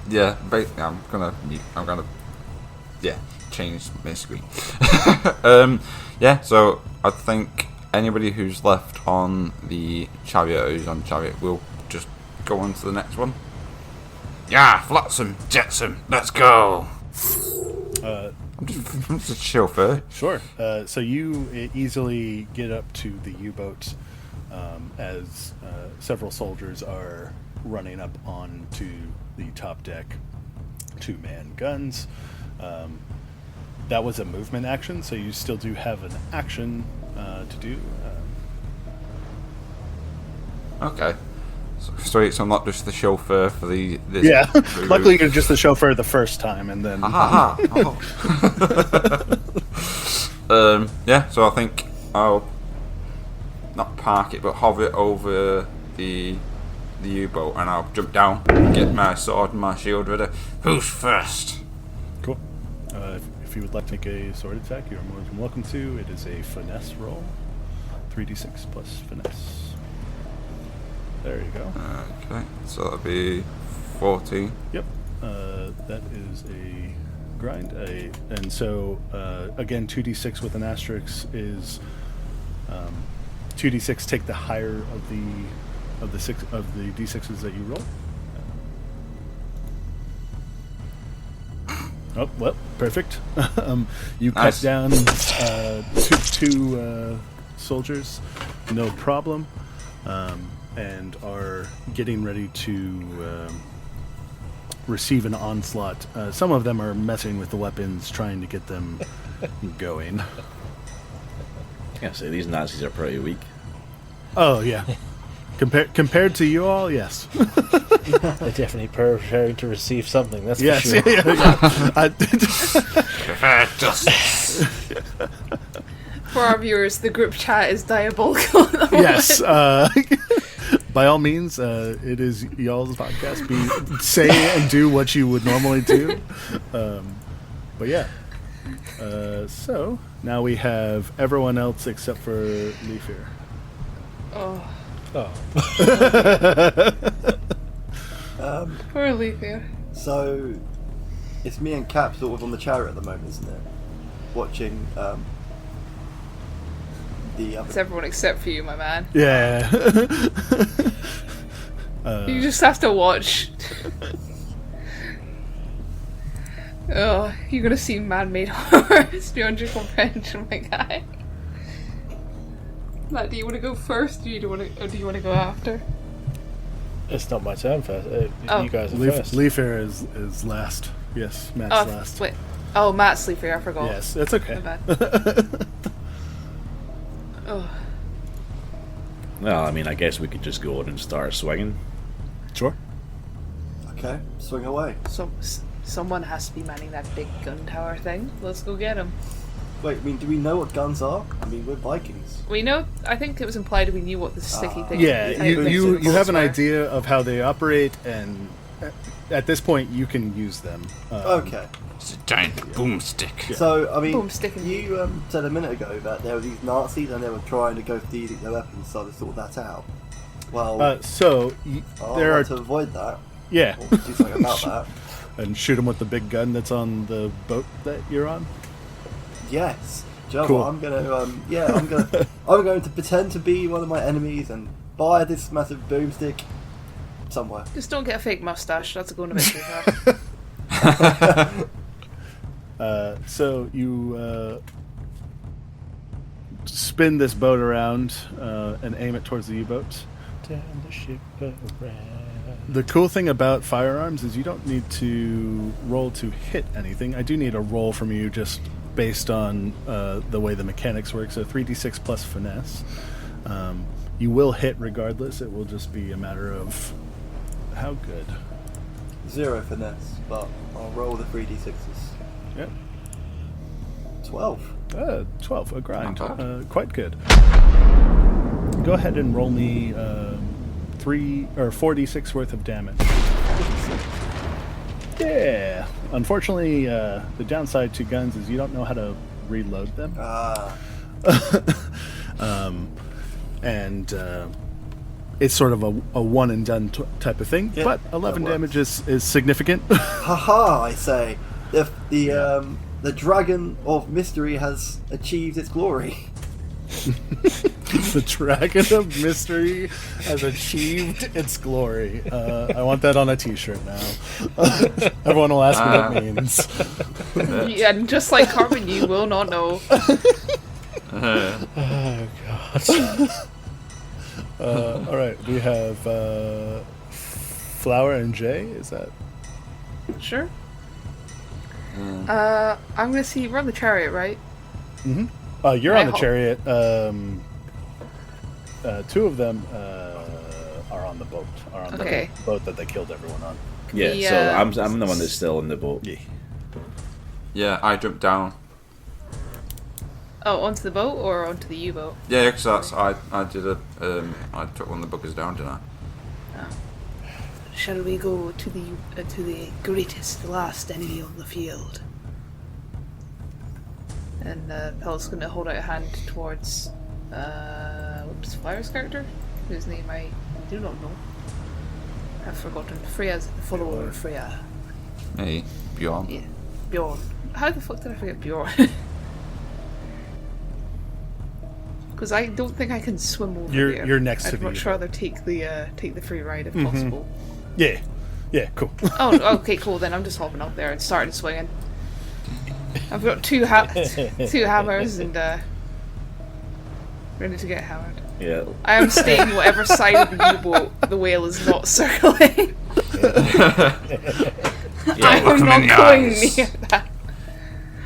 Yeah, I'm gonna change my screen. So I think anybody who's left on the chariot, will just go on to the next one. Yeah, flotsam, jetsam, let's go. I'm just a chauffeur. Sure. So you easily get up to the U-boat as several soldiers are running up onto the top deck. 2-man guns. That was a movement action, so you still do have an action to do. Okay. So I'm not just the chauffeur for this. Yeah. Luckily, you're just the chauffeur the first time, and then. Yeah. So I think I'll not park it, but hover it over the U-boat, and I'll jump down, get my sword and my shield ready. Who's first? Cool. If you would like to make a sword attack, you're more than welcome to. It is a finesse roll. 3d6 plus finesse. There you go. Okay, so that'll be 14. Yep. That is a grind. And so, again, 2d6 with an asterisk is 2d6. Take the higher of the d6s that you roll. Oh, well, perfect. You Nice. cut down two soldiers, no problem, and are getting ready to receive an onslaught. Some of them are messing with the weapons, trying to get them going. I can't say these Nazis are pretty weak. Oh, yeah. Compared to you all, yes. They're definitely preparing to receive something, that's Yes, for sure. yeah. For our viewers, the group chat is diabolical at the moment. Yes. By all means, it is y'all's podcast. Say and do what you would normally do. But yeah. So now we have everyone else except for Leafear. Oh, Oh. poor Leafear. So, it's me and Cap sort of on the chariot at the moment, isn't it? Watching the other. It's everyone except for you, my man. Yeah. You just have to watch. Oh, you're gonna see man-made horrors beyond your comprehension, my guy. Matt, do you want to go first, or do you want to go after? It's not my turn first. Oh. You guys are first. Leafear is last. Yes, Matt's last. Wait. Oh, Matt's Leafear, I forgot. Yes, it's okay. My bad. Oh. Well, I mean, I guess we could just go on and start swinging. Sure. Okay, swing away. Someone has to be manning that big gun tower thing. Let's go get him. Wait, I mean, do we know what guns are? I mean, we're Vikings. We know. I think it was implied we knew what the sticky thing. Yeah, type you things have an were. idea of how they operate, and at this point, you can use them. Okay. It's a giant boomstick. So, I mean, Boomstick and- you said a minute ago that there were these Nazis and they were trying to go stealing their weapons, so to sort that out. Well, I there want are to avoid that, yeah, or do something about that. and shoot them with the big gun that's on the boat that you're on. Yes. Do you know Cool. what? I'm going to pretend to be one of my enemies and buy this massive boomstick somewhere. Just don't get a fake mustache. That's going a bit too far. So you spin this boat around and aim it towards the U-boat. Turn the ship around. The cool thing about firearms is you don't need to roll to hit anything. I do need a roll from you just based on the way the mechanics work. So 3d6 plus finesse. You will hit regardless. It will just be a matter of how good. 0 finesse, but I'll roll the 3d6s. Yep. 12. 12, a grind. Not bad. Quite good. Go ahead and roll me 4d6 worth of damage. Yeah. Unfortunately, the downside to guns is you don't know how to reload them. And it's sort of a one and done type of thing. Yeah, but that 11 works. damage is significant. Haha, I say. The dragon of mystery has achieved its glory. The Dragon of Mystery has achieved its glory. I want that on a T-shirt now. Everyone will ask me what it means. Yeah, and just like Carmen, you will not know. Oh god. All right, we have Flower and Jay. Is that? Sure. I'm gonna see. We're on the chariot, right? Mm-hmm. You're on the chariot. Two of them are on the boat. Are on the boat that they killed everyone on. Yeah, so I'm the one that's still in the boat. Yeah, I jumped down. Oh, onto the boat or onto the U-boat? Yeah, because I did I took one of the buggers down, didn't I? Shall we go to the greatest, last enemy on the field? And Pel's going to hold out a hand towards Flyer's character, whose name I do not know. I've forgotten. Freya's the follower of Freya. Hey, Bjorn. Yeah, Bjorn. How the fuck did I forget Bjorn? Because I don't think I can swim over there. You're next to I'd the much rather take the free ride if Mm-hmm. possible. Yeah, cool. Oh, okay, cool. Then I'm just hopping up there and starting swinging. I've got two hammers and ready to get hammered. Yeah. I am staying whatever side of the U-boat the whale is not circling. I am not going near that.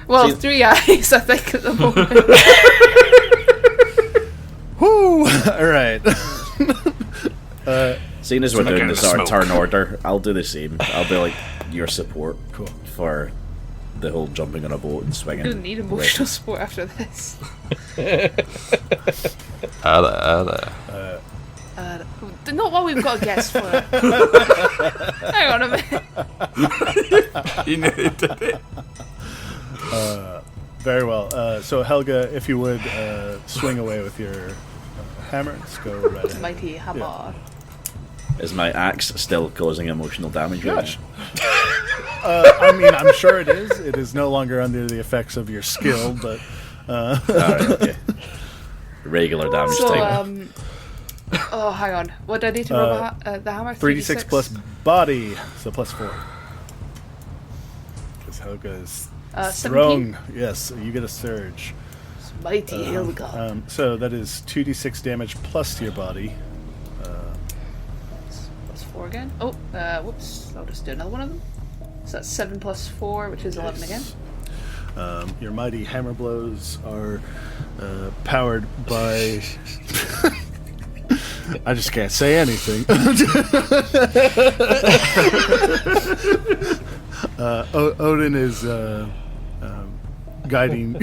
Well, 3 eyes, I think, at the moment. Whoo! All right. Seeing as we're doing this sort of turn order, I'll do the same. I'll be like your support for the whole jumping on a boat and swinging. I don't need emotional support after this. Not while we've got a guest for it. Hang on a minute. You nearly did it. Very well. So Helga, if you would swing away with your hammer, let's go right ahead. Mighty hammer. Yeah. Is my axe still causing emotional damage? Gosh. I mean, I'm sure it is. It is no longer under the effects of your skill, but... Alright, okay. Regular damage type. Oh, hang on. What did I need to roll the hammer? 3d6 plus body, so plus 4. Because Helga is thrown. Yes, you get a surge. Mighty Helga. So that is 2d6 damage plus to your body. Plus 4 again. Oh, whoops. I'll just do another one of them. So that's 7 plus 4, which is 11 again. Your mighty hammer blows are powered by... I just can't say anything. Odin is guiding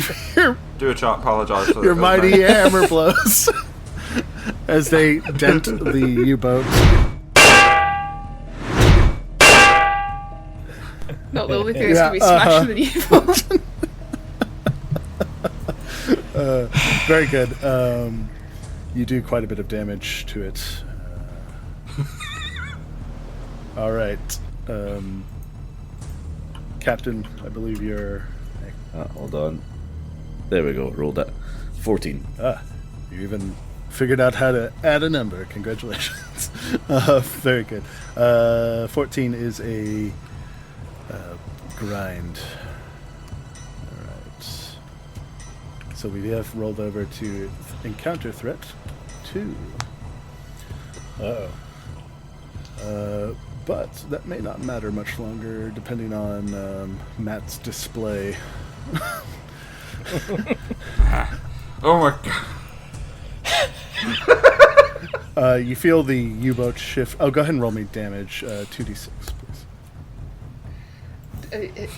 Do a chart, apologise for your mighty hammer blows as they dent the U-boat. Not the only thing that's going to be smashing the U-boat. Very good. You do quite a bit of damage to it. All right. Captain, I believe you're... Hold on. There we go. Rolled it. 14. You even figured out how to add a number. Congratulations. Very good. 14 is a grind. All right. So we have rolled over to encounter threat 2. But that may not matter much longer, depending on Matt's display. Oh my god. You feel the U-boat shift. Oh, go ahead and roll me damage. 2d6, please.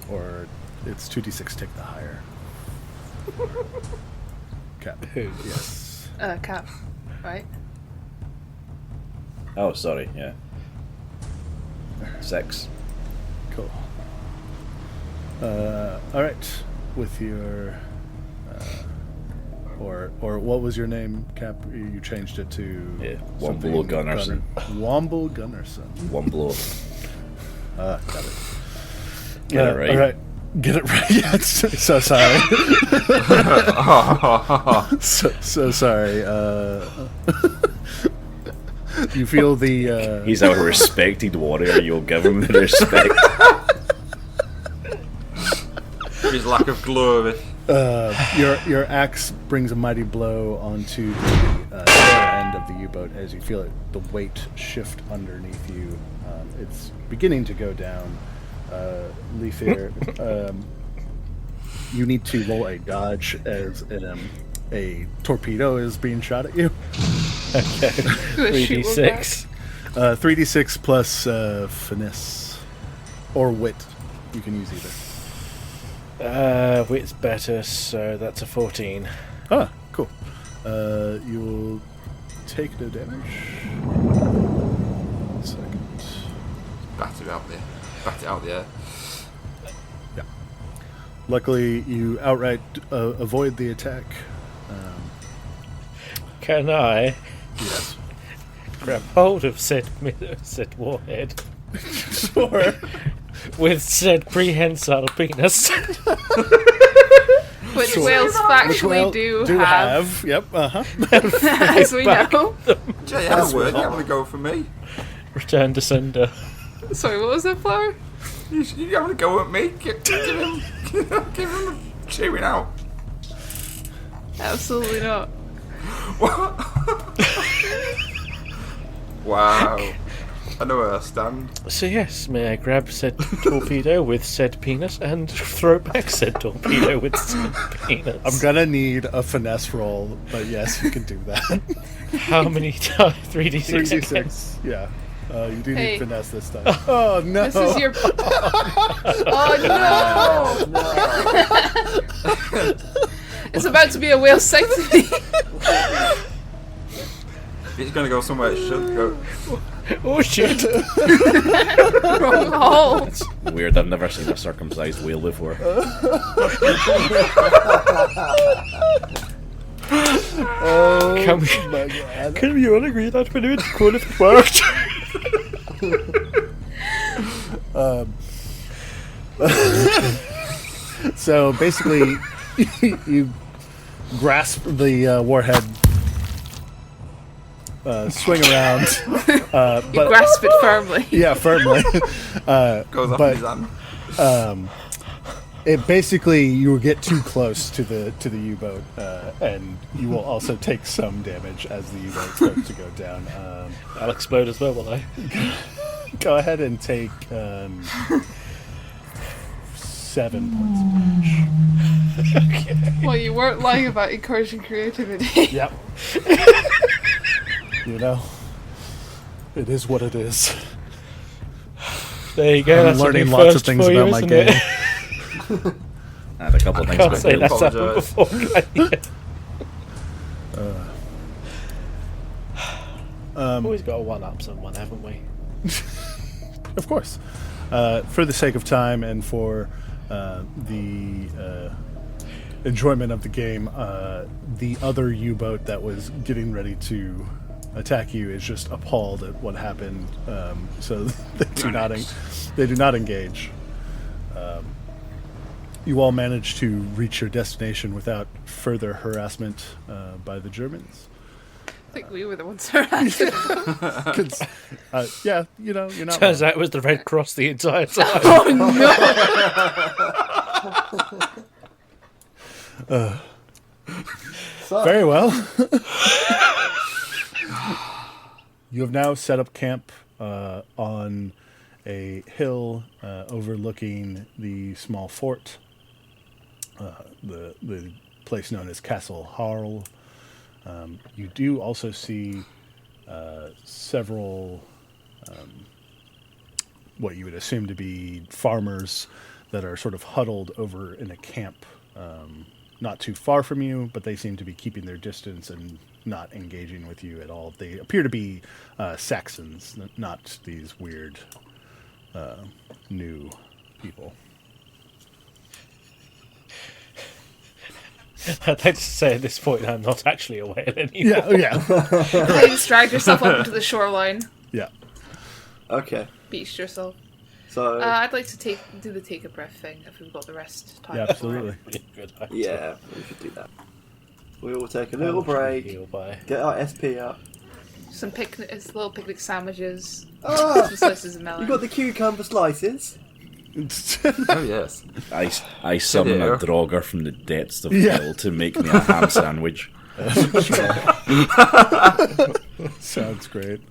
Or it's 2d6, take the higher. Cap. Yes. Cap. Right? Oh, sorry, yeah. 6. Cool. Alright. With your... Or what was your name, Cap? You changed it to... Yeah, Womble Gunnarsson. Womble Gunnarsson. One blow. Got it. Get it right. Alright. Get it right. Yeah, so sorry. so sorry. You feel the... He's a respected warrior. You'll give him the respect. His lack of glory. Your axe brings a mighty blow onto the tail end of the U-boat as you feel it, the weight shift underneath you. It's beginning to go down. Leafair, you need to roll a dodge as a torpedo is being shot at you. Okay. 3d6. 3d6 plus finesse. Or wit. You can use either. Wit's better, so that's a 14. Ah, cool. You will take no damage. 1 second. Bat it out there. Yeah. Luckily, you outright avoid the attack. Can I Yes. grab hold of said warhead? Sure. With said prehensile penis. Which whales factually do have. Yep, uh-huh. As we know. Jay, have a word. You having a go for me? Return to sender. Sorry, what was that, Flower? You having a go at me? Give him a chewing out. Absolutely not. Wow. I know where I stand. So yes, may I grab said torpedo with said penis and throw back said torpedo with said penis? I'm gonna need a finesse roll, but yes, you can do that. How many times? 3d6 again. 3d6. Yeah. You do Hey. need finesse this time. Oh no! This is your. Oh no! It's about to be a whale sight to me. It's gonna go somewhere it should go. Oh shit! Wrong hole. Weird. I've never seen a circumcised whale before. Oh Can we, my god! can we all agree that we do it cool if it worked? So basically, you grasp the warhead, swing around, You but grasp it firmly. yeah, firmly. Goes up But- his hand. It basically you will get too close to the U-boat, and you will also take some damage as the U-boat starts to go down. I'll explode as well, will I? Go ahead and take 7 points of damage. Well, you weren't lying about encouraging creativity. Yep. You know, it is what it is. There you go. I'm that's a learning new lots of first things for you, about my isn't game. it? I had a couple of things Can't about say it. that's happened apologise. before. Can you? Always got to one-up someone, haven't we? Of course. For the sake of time and for the enjoyment of the game, the other U-boat that was getting ready to attack you is just appalled at what happened, so they do not engage. You all managed to reach your destination without further harassment by the Germans. I think we were the ones who acted. 'Cause, yeah, you know, you're not Turns wrong. out it was the Red Cross the entire time. Oh no! So, Very well. You have now set up camp on a hill overlooking the small fort, the place known as Castle Harl. You do also see several what you would assume to be farmers that are sort of huddled over in a camp not too far from you, but they seem to be keeping their distance and not engaging with you at all. They appear to be Saxons, not these weird new people. I'd like to say at this point I'm not actually a whale anymore. Yeah. You just dragged yourself up into the shoreline, Yeah. okay. beached yourself. So I'd like to do the take a breath thing if we've got the rest time. Yeah, absolutely. Good idea. yeah, we should do that. We will take a little How much do we break, heal by? get our SP up. Some little picnic sandwiches, Ah, some slices of melon. you got the cucumber slices. Oh yes. I summon Yeah. a Draugr from the depths of Yeah. hell to make me a ham sandwich. Sounds great.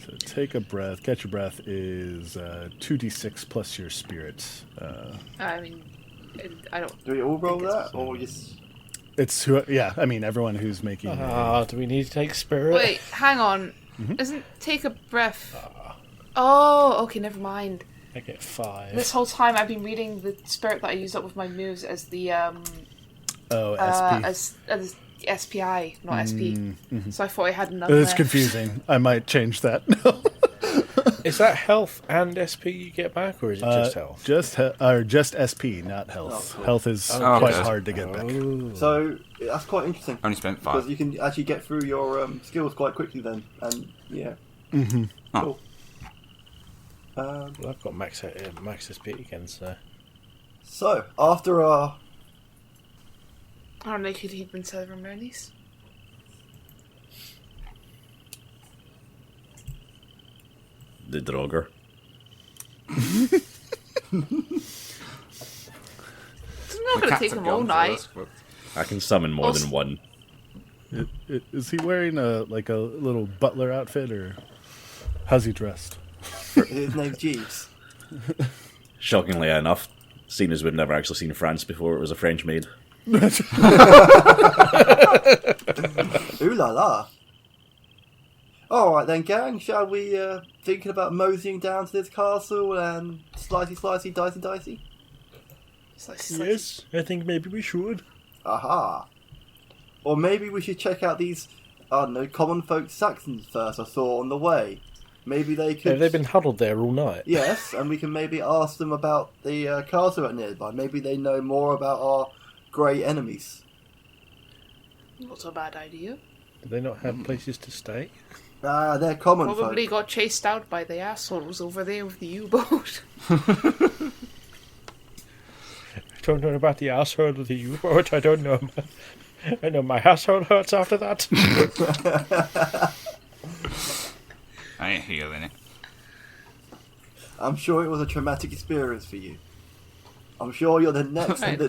So take a breath. Catch your breath is 2d6 plus your spirit. I mean, I don't. Do we all roll Think it's that, or just? It's I mean everyone who's making. Do we need to take spirit? Wait, hang on. Isn't take a breath? Oh, okay, never mind. I get 5. This whole time I've been reading the spirit that I used up with my moves as the SP. as SPI, not SP. So I thought I had another. It's left. confusing. I might change that. Is that health and SP you get back, or is it just health? Just SP, not health. Oh, cool. Health is Oh, quite okay. hard to get back. So that's quite interesting Only spent because 5. you can actually get through your skills quite quickly then, and yeah, cool. Well, I've got max SP again, so. So after our I don't know, could he have been ceremonies? The Draugr. It's not going to take him all night. I can summon more Also- than one. Is he wearing a little butler outfit, or how's he dressed? his name's Jeeves. Shockingly enough, seeing as we've never actually seen France before, it was a French maid. Ooh la la. All right then, gang. Shall we thinking about moseying down to this castle and slicey, dicey? Yes, I think maybe we should. Aha. Or maybe we should check out these, I don't know, common folk Saxons first I saw on the way. Maybe they could... Have they been huddled there all night? Yes, and we can maybe ask them about the castle at nearby. Maybe they know more about our grey enemies. Not a bad idea. Do they not have places to stay? Ah, they're common Probably folk. got chased out by the assholes over there with the U-boat. I don't know about the asshole of the U-boat. I don't know. I know my asshole hurts after that. I ain't healing it. I'm sure it was a traumatic experience for you. I'm sure you're the next, Right.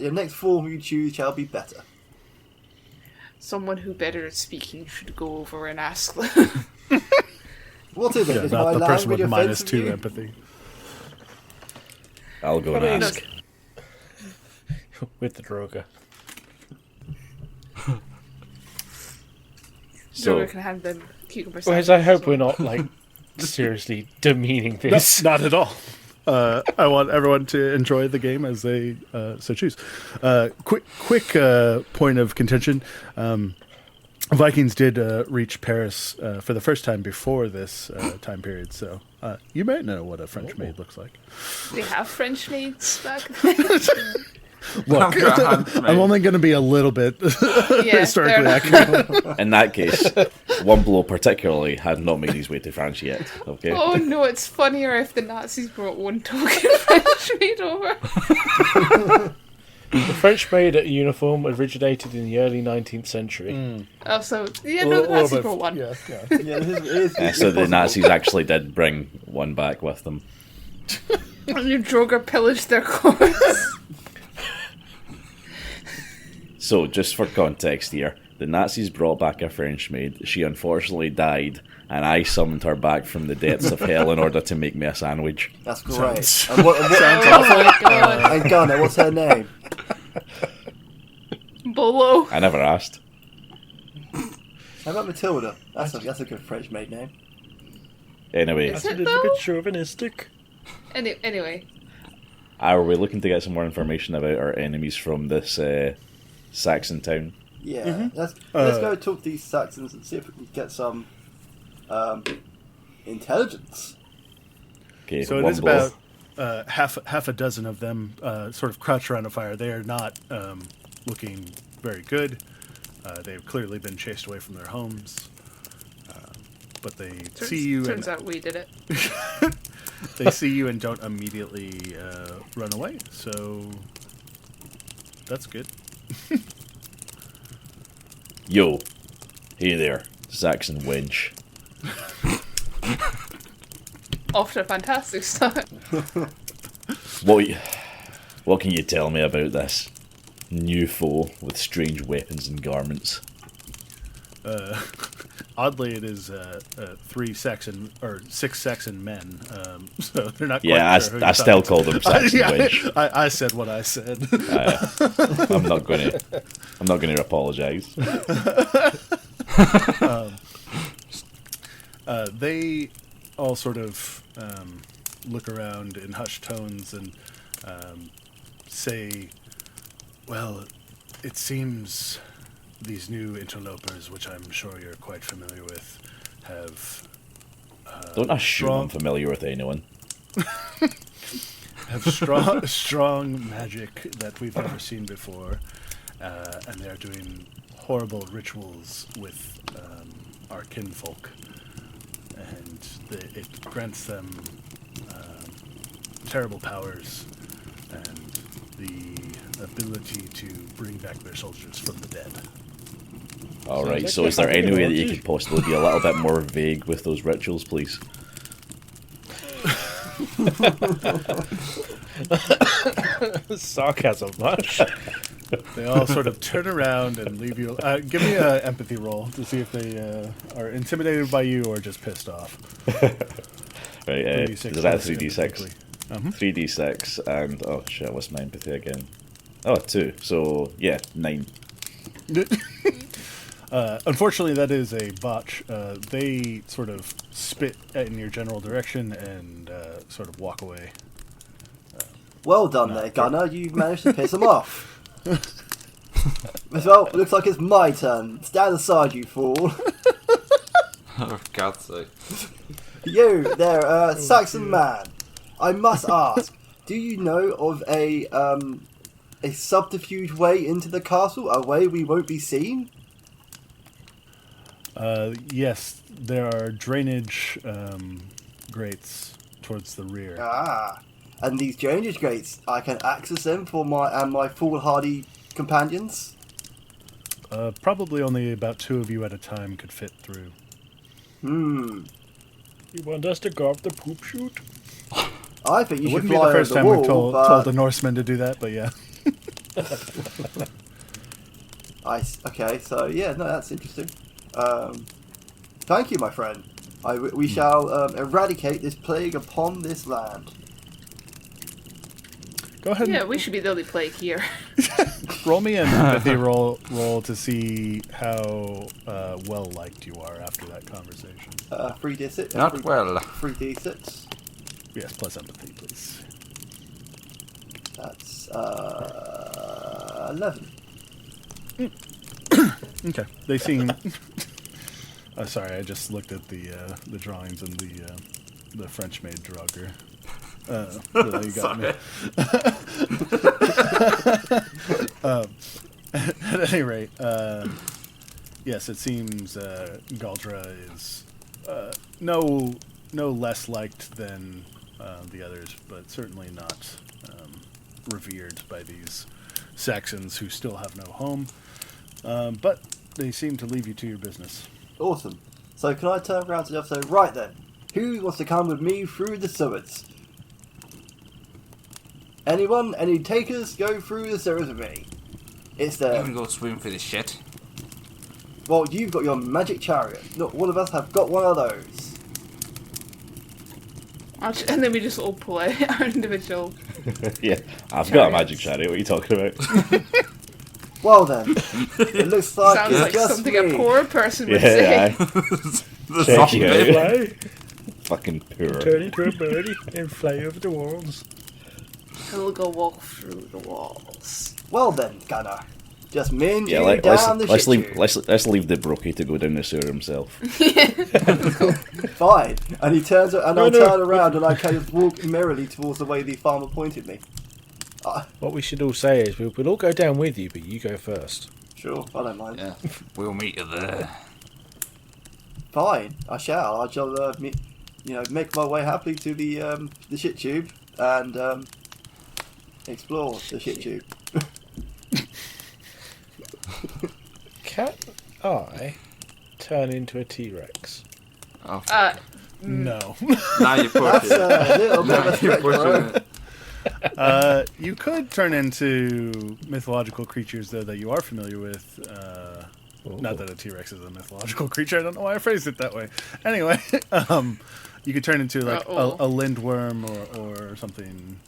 your next form you choose shall be better. Someone who better at speaking should go over and ask them. What is it? Yeah, Is not my the person with language offensive to -2 you? empathy. I'll go I mean, and ask. With the Draugr. So So, we can hand them cucumber boys, I hope sandwiches we're as well. not, like, seriously demeaning this. Not at all. I want everyone to enjoy the game as they so choose. Quick point of contention. Vikings did reach Paris for the first time before this time period, so you might know what a French maid looks like. They have French maids back then. Look, I'm only going to be a little bit Yeah, historically fair accurate. In that case, one blow particularly had not made his way to France yet. Okay. Oh no, it's funnier if the Nazis brought one token French maid over. The French made uniform originated in the early 19th century. Oh, so yeah, no, the Nazis brought one. Yeah. Yeah, it is So the possible. Nazis actually did bring one back with them. And your Droger pillaged their cars. So, just for context here, the Nazis brought back a French maid. She unfortunately died, and I summoned her back from the depths of hell in order to make me a sandwich. That's great. Sounds- And what, Oh my god. and Gunnar, what's her name? Bolo. I never asked. How about Matilda? That's a good French maid name. Anyway, Is That's a it little though? bit chauvinistic. Anyway, are we looking to get some more information about our enemies from this Saxon town? Yeah, let's go talk to these Saxons and see if we can get some intelligence. Okay, So it one is blow. about half a dozen of them sort of crouched around a fire. They are not looking very good. They've clearly been chased away from their homes. but they see you. Turns out we did it. They see you and don't immediately run away. So that's good. Yo, hey there, Saxon wench. Off to a fantastic start. What can you tell me about this new foe with strange weapons and garments? Oddly, it is 6 Saxon men, so they're not. Yeah, quite sure who I you're still talking call them Saxon to. wench. I said what I said. I'm not going to apologise. They all sort of look around in hushed tones and say, "Well, it seems these new interlopers, which I'm sure you're quite familiar with, have Don't assume I'm familiar with anyone. have strong magic that we've never seen before, and they are doing horrible rituals with our kinfolk, and it grants them terrible powers and the ability to bring back their soldiers from the dead." Alright, like so you're is there having any an way that you orgy. could possibly be a little bit more vague with those rituals, please? Sarcasm much? They all sort of turn around and leave you. Give me an empathy roll to see if they are intimidated by you or just pissed off. Right, 3d6 is that plus 3d6? empathically. 3d6, and oh shit, what's my empathy again? Oh, 2, so yeah, 9. Unfortunately, that is a botch. They sort of spit in your general direction and sort of walk away. Well done there, Gunner. You managed to piss him off. Well, looks like it's my turn. Stand aside, you fool. Oh, God's sake. You there, Saxon man. I must ask, do you know of a subterfuge way into the castle? A way we won't be seen? Yes, there are drainage grates towards the rear. Ah, and these drainage grates, I can access them for my foolhardy companions? Probably only about 2 of you at a time could fit through. Hmm. You want us to go up the poop chute? I think you It should wouldn't be fly the first over time the wall, we've told but the Norsemen to do that, but yeah. Okay, so yeah, no, that's interesting. Thank you, my friend. We shall eradicate this plague upon this land. Go ahead. Yeah, And we should be the only plague here. roll me an empathy roll to see how well liked you are after that conversation. 3d6. Not well. 3d6. Yes, plus empathy, please. That's 11. Okay. They seem. Sorry, I just looked at the drawings and the French-made Draugr. Really got me. At any rate, yes, it seems Galdra is no less liked than the others, but certainly not revered by these Saxons who still have no home. But they seem to leave you to your business. Awesome. So can I turn around to the other side? Right then, who wants to come with me through the sewers? Anyone? Any takers? Go through the sewers with me. It's You there. can go swim for this shit. Well, you've got your magic chariot. Not all of us have got one of those. And then we just all pull out our individual. Yeah, I've got a magic chariot, what are you talking about? Well then, it looks like Sounds it's like just something me. a poor person would Yeah, say. aye. The Check zombie. you out. Fly, Fucking poor. turn into a birdie, and fly over the walls. He'll go walk through the walls. Well then, Gunner, just me and Yeah, you let's down the let's shit leave tube. let's leave the brokey to go down the sewer himself. Fine. And he turns, and No, I no. turn around and I kind of walk merrily towards the way the farmer pointed me. What we should all say is we'll all go down with you, but you go first. Sure, I don't mind. Yeah, we'll meet you there. Fine, I shall. I shall, make my way happily to the shit tube and explore the shit tube. Can I turn into a T-Rex? Oh, No. now you're That's pushing. a little bit of Now a you're stretch, bro. pushing it. You could turn into mythological creatures, though, that you are familiar with. Not that a T-Rex is a mythological creature. I don't know why I phrased it that way. Anyway, you could turn into like a lindworm or something.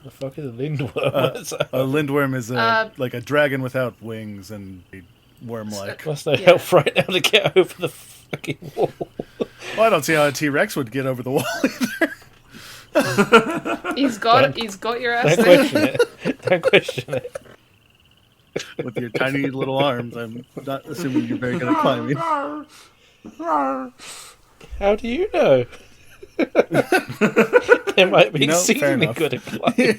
The fuck is a lindworm? A lindworm is like a dragon without wings and a worm-like. Must no help right now to get over the fucking wall. Well, I don't see how a T-Rex would get over the wall either. He's got your ass Don't there. question it. Don't question it. With your tiny little arms, I'm not assuming you're very good at climbing. How do you know? They might be No, fair exceedingly enough. good at climbing.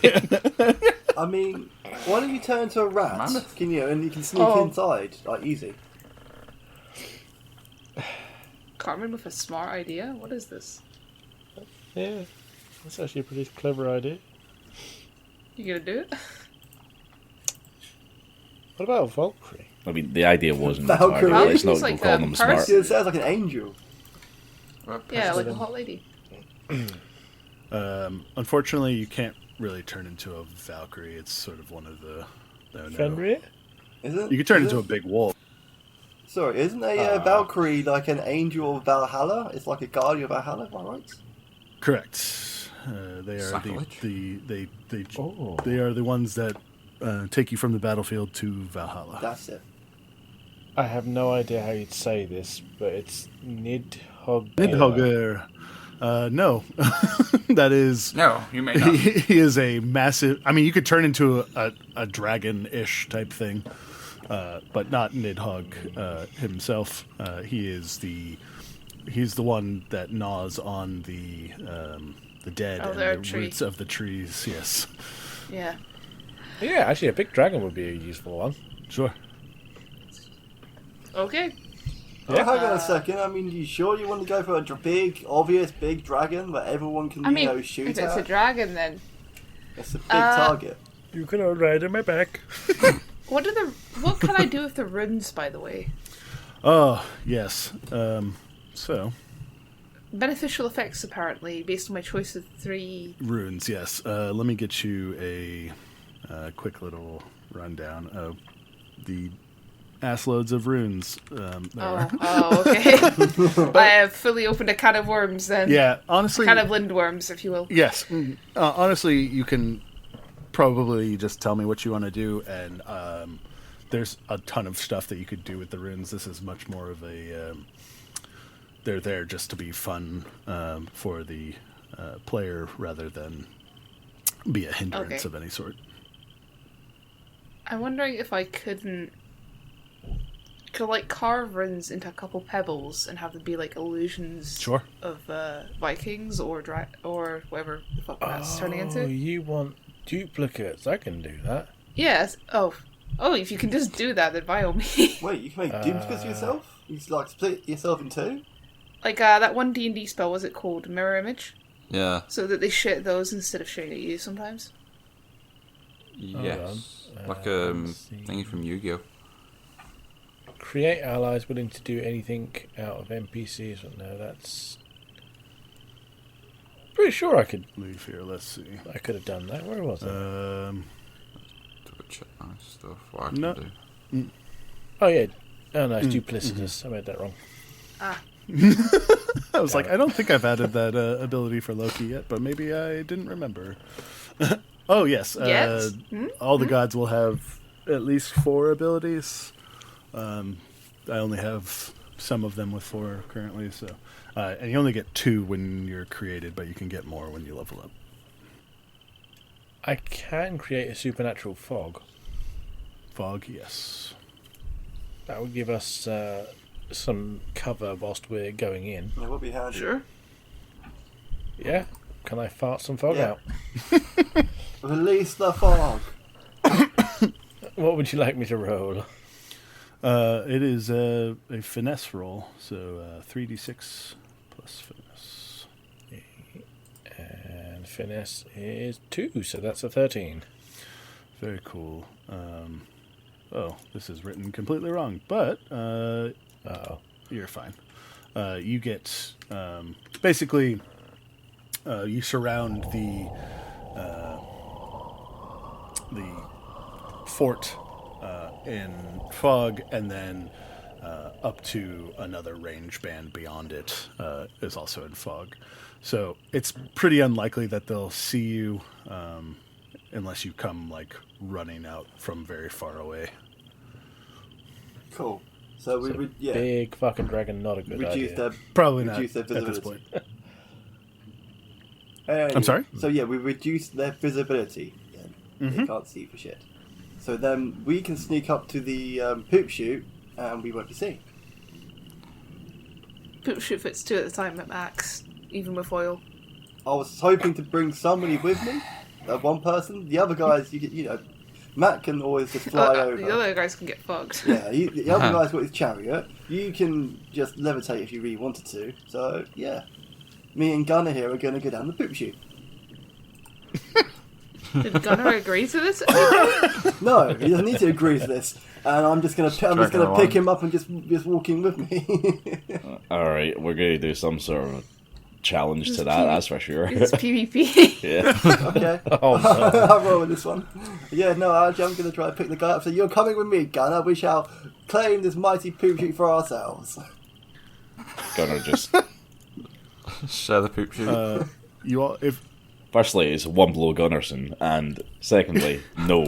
I mean, why don't you turn into a rat? Mammoth. Can you? And you can sneak inside, like easy. Cartman with a smart idea? What is this? Yeah, that's actually a pretty clever idea. You gonna do it? What about Valkyrie? I mean, the idea wasn't Valkyrie. retarded. Let's not Valkyrie's like call a them smart. person. It sounds like an angel. Yeah, like a hot lady. Unfortunately, you can't really turn into a Valkyrie. It's sort of one of the... No. Fenrir? Is it? You could turn Is into a it? big wolf. Sorry, isn't a Valkyrie like an angel of Valhalla? It's like a guardian of Valhalla, am I right? Correct. They are Sacrilege? they are the ones that take you from the battlefield to Valhalla. That's it. I have no idea how you'd say this, but it's Nidhogg. Nidhogger. No. That is... No, you may not. He is a massive... I mean, you could turn into a dragon-ish type thing, but not Nidhogg himself. He's the one that gnaws on the dead and they're a the tree. roots of the trees. Yes. Yeah. Yeah, actually, a big dragon would be a useful one. Sure. Okay. Oh, hang on a second. I mean, you sure you want to go for a big, obvious, big dragon that everyone can, I mean, shoot if it's a at? dragon, then It's a big target. You can all ride on my back. what can I do with the runes? By the way, Oh, yes. So, beneficial effects apparently based on my choice of 3. runes, yes. Let me get you a quick little rundown of the assloads of runes. Okay. I have fully opened a can of worms then. Yeah, honestly... Kind of lindworms, if you will. Yes. Honestly, you can probably just tell me what you want to do, and there's a ton of stuff that you could do with the runes. This is much more of a... they're there just to be fun for the player rather than be a hindrance of any sort. I'm wondering if I could carve runes into a couple pebbles and have them be like illusions Sure. of Vikings or whatever the fuck that's turning Oh, into. you want duplicates? I can do that. Yes. Oh, if you can just do that, then by all means. Wait, you can make duplicates of yourself? You can, split yourself in two? Like that one D&D spell, was it called Mirror Image? Yeah. So that they shit those instead of shooting at you sometimes. Yes. Like let's see. thingy from Yu-Gi-Oh. Create allies willing to do anything out of NPCs. But no, that's... Pretty sure I could Leave here, let's see. have done that. Where was it? Double check my stuff. What I can No. do. Oh, yeah. Oh, no, it's duplicitous. I made that wrong. I was like, I don't think I've added that ability for Loki yet, but maybe I didn't remember. Oh, yes. Yes? All the gods will have at least 4 abilities. I only have some of them with 4 currently, so... and you only get 2 when you're created, but you can get more when you level up. I can create a supernatural fog. Fog, yes. That would give us some cover whilst we're going in. It would be handy. Sure. Yeah? Can I fart some fog Yeah. out? Release the fog. What would you like me to roll? It is a finesse roll, so 3d6 plus finesse. And finesse is 2, so that's a 13. Very cool. This is written completely wrong, but you're fine. You get basically you surround the fort in fog, and then up to another range band beyond it is also in fog. So it's pretty unlikely that they'll see you unless you come like running out from very far away. Cool. So we would, yeah, Big fucking dragon, not a good reduce idea. their Probably not reduce their at this visibility. point. Anyway, I'm sorry? So yeah, we reduce their visibility. Then they can't see for shit. So then we can sneak up to the poop chute, and we won't be seen. Poop shoot fits 2 at the time at max, even with oil. I was hoping to bring somebody with me, one person. The other guys, you know, Matt can always just fly over. The other guys can get fucked. Yeah, the other guy's got his chariot. You can just levitate if you really wanted to. So yeah, me and Gunnar here are going to go down the poop chute. Did Gunnar agree to this? No, he doesn't need to agree to this. And I'm just gonna pick him up and just walk in with me. All right, we're going to do some sort of challenge to that. That's for sure. It's PvP. Yeah. Okay. Oh, no. I'll roll with this one. Yeah, no, I'm going to try and pick the guy up. So you're coming with me, Gunnar. We shall claim this mighty poop chute for ourselves. Gonna just. Share the poop chute. You all, if Firstly, it's one blow Gunnarsson, and secondly, no.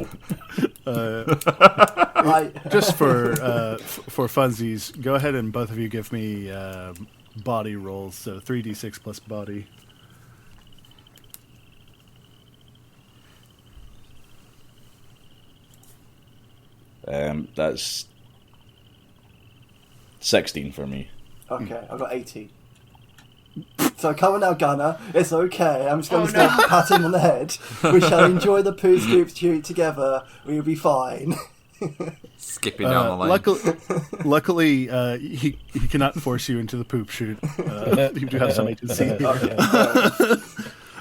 just for funsies, go ahead and both of you give me body rolls. So 3d6 plus body. That's 16 for me. Okay, I've got 18. So come on now, Gunnar. It's okay. I'm just going to start patting him on the head. We shall enjoy the poo scoop chute together. We'll be fine. Skipping down the lane. Luckily, he cannot force you into the poop chute. You do have some agency here.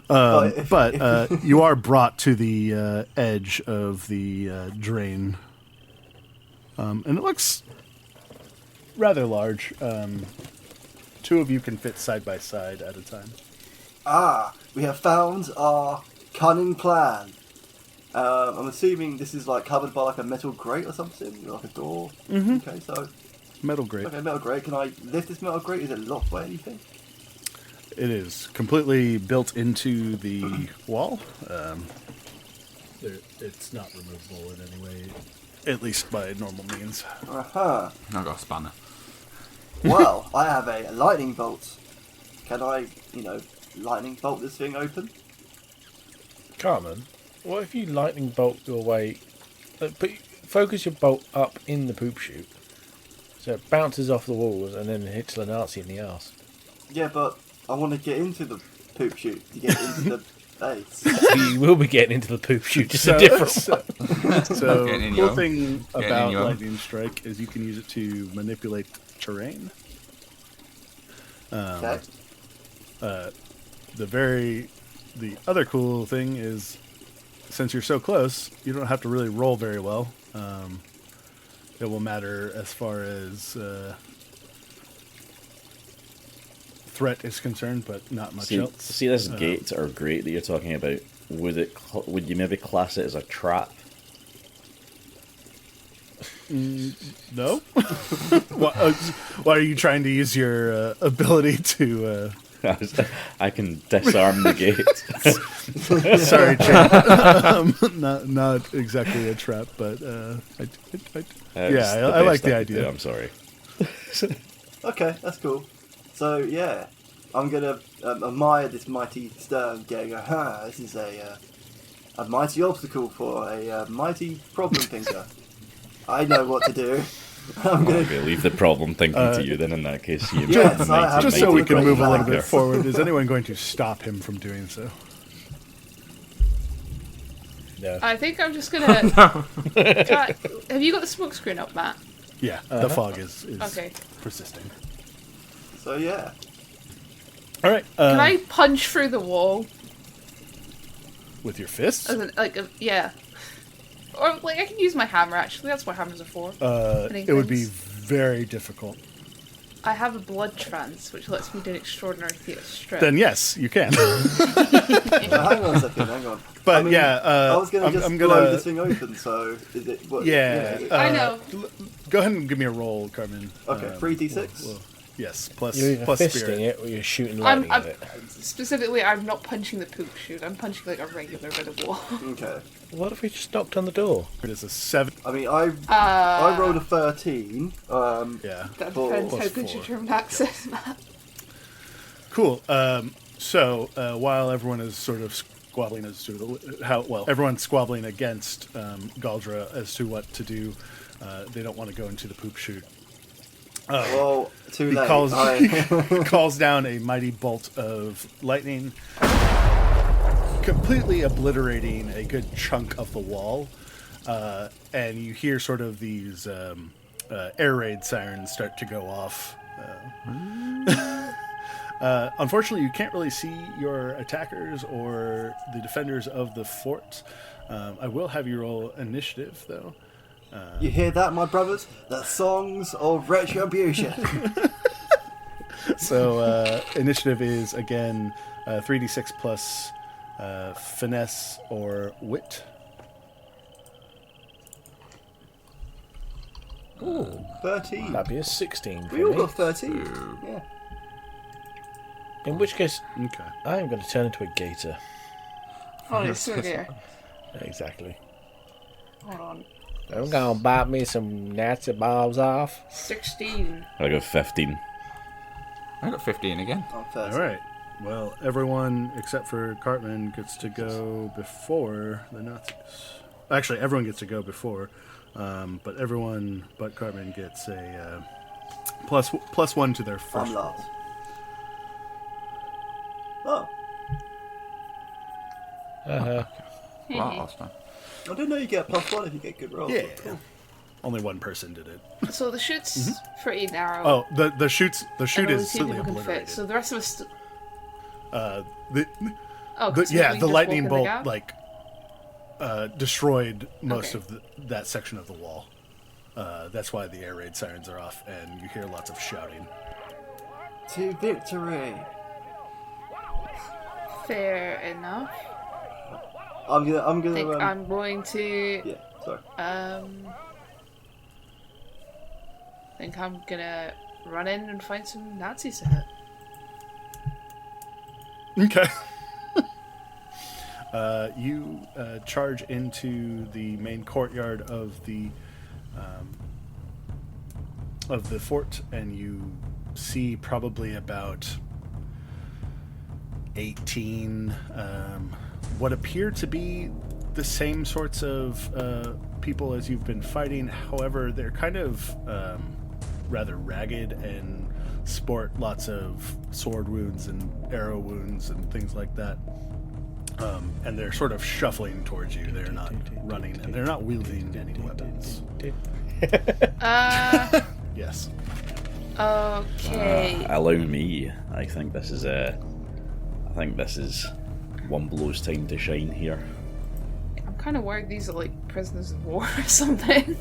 But you are brought to the edge of the drain. And it looks rather large. Two of you can fit side by side at a time. We have found our cunning plan. I'm assuming this is like covered by like a metal grate or something, like a door. Mm-hmm. Okay, so metal grate. Okay, metal grate. Can I lift this metal grate? Is it locked by anything? It is completely built into the wall. It's not removable in any way, at least by normal means. Uh-huh. I've got a spanner. Well, I have a lightning bolt. Can I, lightning bolt this thing open? Carmen, what if you lightning bolt your way... focus your bolt up in the poop chute, so it bounces off the walls and then hits the Nazi in the arse. Yeah, but I want to get into the poop chute to get into the base. You will be getting into the poop chute, just a different one. So, the cool thing about lightning strike is you can use it to manipulate terrain. Okay. The other cool thing is, since you're so close, you don't have to really roll very well. It will matter as far as threat is concerned, but not much else. See this gate or grate that you're talking about? Would you maybe class it as a trap? No. Why are you trying to use your ability to? I can disarm the gate. Sorry, Chad. Not exactly a trap, but I like the idea. I'm sorry. Okay, that's cool. So yeah, I'm gonna admire this mighty stern getting this is a mighty obstacle for a mighty problem thinker. I know what to do. I'm going to leave the problem thinking to you then in that case. Just so we can move a little bit forward, is anyone going to stop him from doing so? No. I think I'm just gonna... Have you got the smoke screen up, Matt? Yeah, the fog is Okay. persisting. So yeah. All right. Can I punch through the wall? With your fists? As in, yeah. Or, like, I can use my hammer, actually. That's what hammers are for. Hitting It would be things. very difficult. I have a blood trance, which lets me do an extraordinary feat of strength. Then yes, you can. Hang on a second, hang on. But I was going to just I'm blow gonna. this thing open, so is it... What, Yeah. I know. Go ahead and give me a roll, Carmen. Okay, 3d6? Yes, plus You're either plus fisting spirit. it or you're shooting lightning at it. Specifically, I'm not punching the poop chute. I'm punching, like, a regular bit of wall. Okay. What if we just knocked on the door? It is a 7. I mean, I rolled a 13. Yeah. That Four. depends how Plus good 4. your German accent, Matt. Cool. So while everyone is sort of squabbling as to everyone's squabbling against Galdra as to what to do, they don't want to go into the poop chute. Well, too He late. calls down a mighty bolt of lightning, completely obliterating a good chunk of the wall, and you hear sort of these air raid sirens start to go off. Unfortunately, you can't really see your attackers or the defenders of the fort. I will have you roll initiative, though. You hear that, my brothers? The songs of retribution. So initiative is, again, 3d6 plus finesse or wit. Ooh, 13. that'd be a 16 for We all me. got 13. Yeah. In which case, Okay. I am going to turn into a gator. Oh, it's so there. Exactly. Hold on. I'm going to bite me some Nazi balls off. 16. I got 15. I got 15 again. I'm 13. All right. Well, everyone except for Cartman gets to go before the Nazis. Actually, everyone gets to go before, but everyone but Cartman gets a plus 1 to their first. I'm last. Oh, Uh-huh. Wow, last time. I didn't know you get a +1 if you get good rolls. Yeah. Cool. Only one person did it. So the chute's pretty narrow. Oh, the chute and only is two completely people can obliterated. fit. So the rest of us. The, Oh, the 'cause we yeah, just the walk lightning in bolt gap? destroyed most Okay. of that section of the wall. That's why the air raid sirens are off, and you hear lots of shouting. To victory. Fair enough. I'm I gonna. think I'm going to. Yeah. Sorry. I think I'm gonna run in and find some Nazis to hit. Okay. You charge into the main courtyard of the fort, and you see probably about 18 what appear to be the same sorts of people as you've been fighting. However, they're kind of rather ragged and sport lots of sword wounds and arrow wounds and things like that. And they're sort of shuffling towards you. They're not running, and they're not wielding any weapons. Yes. Okay. Allow me. I think this is one blow's time to shine here. I'm kind of worried these are like prisoners of war or something.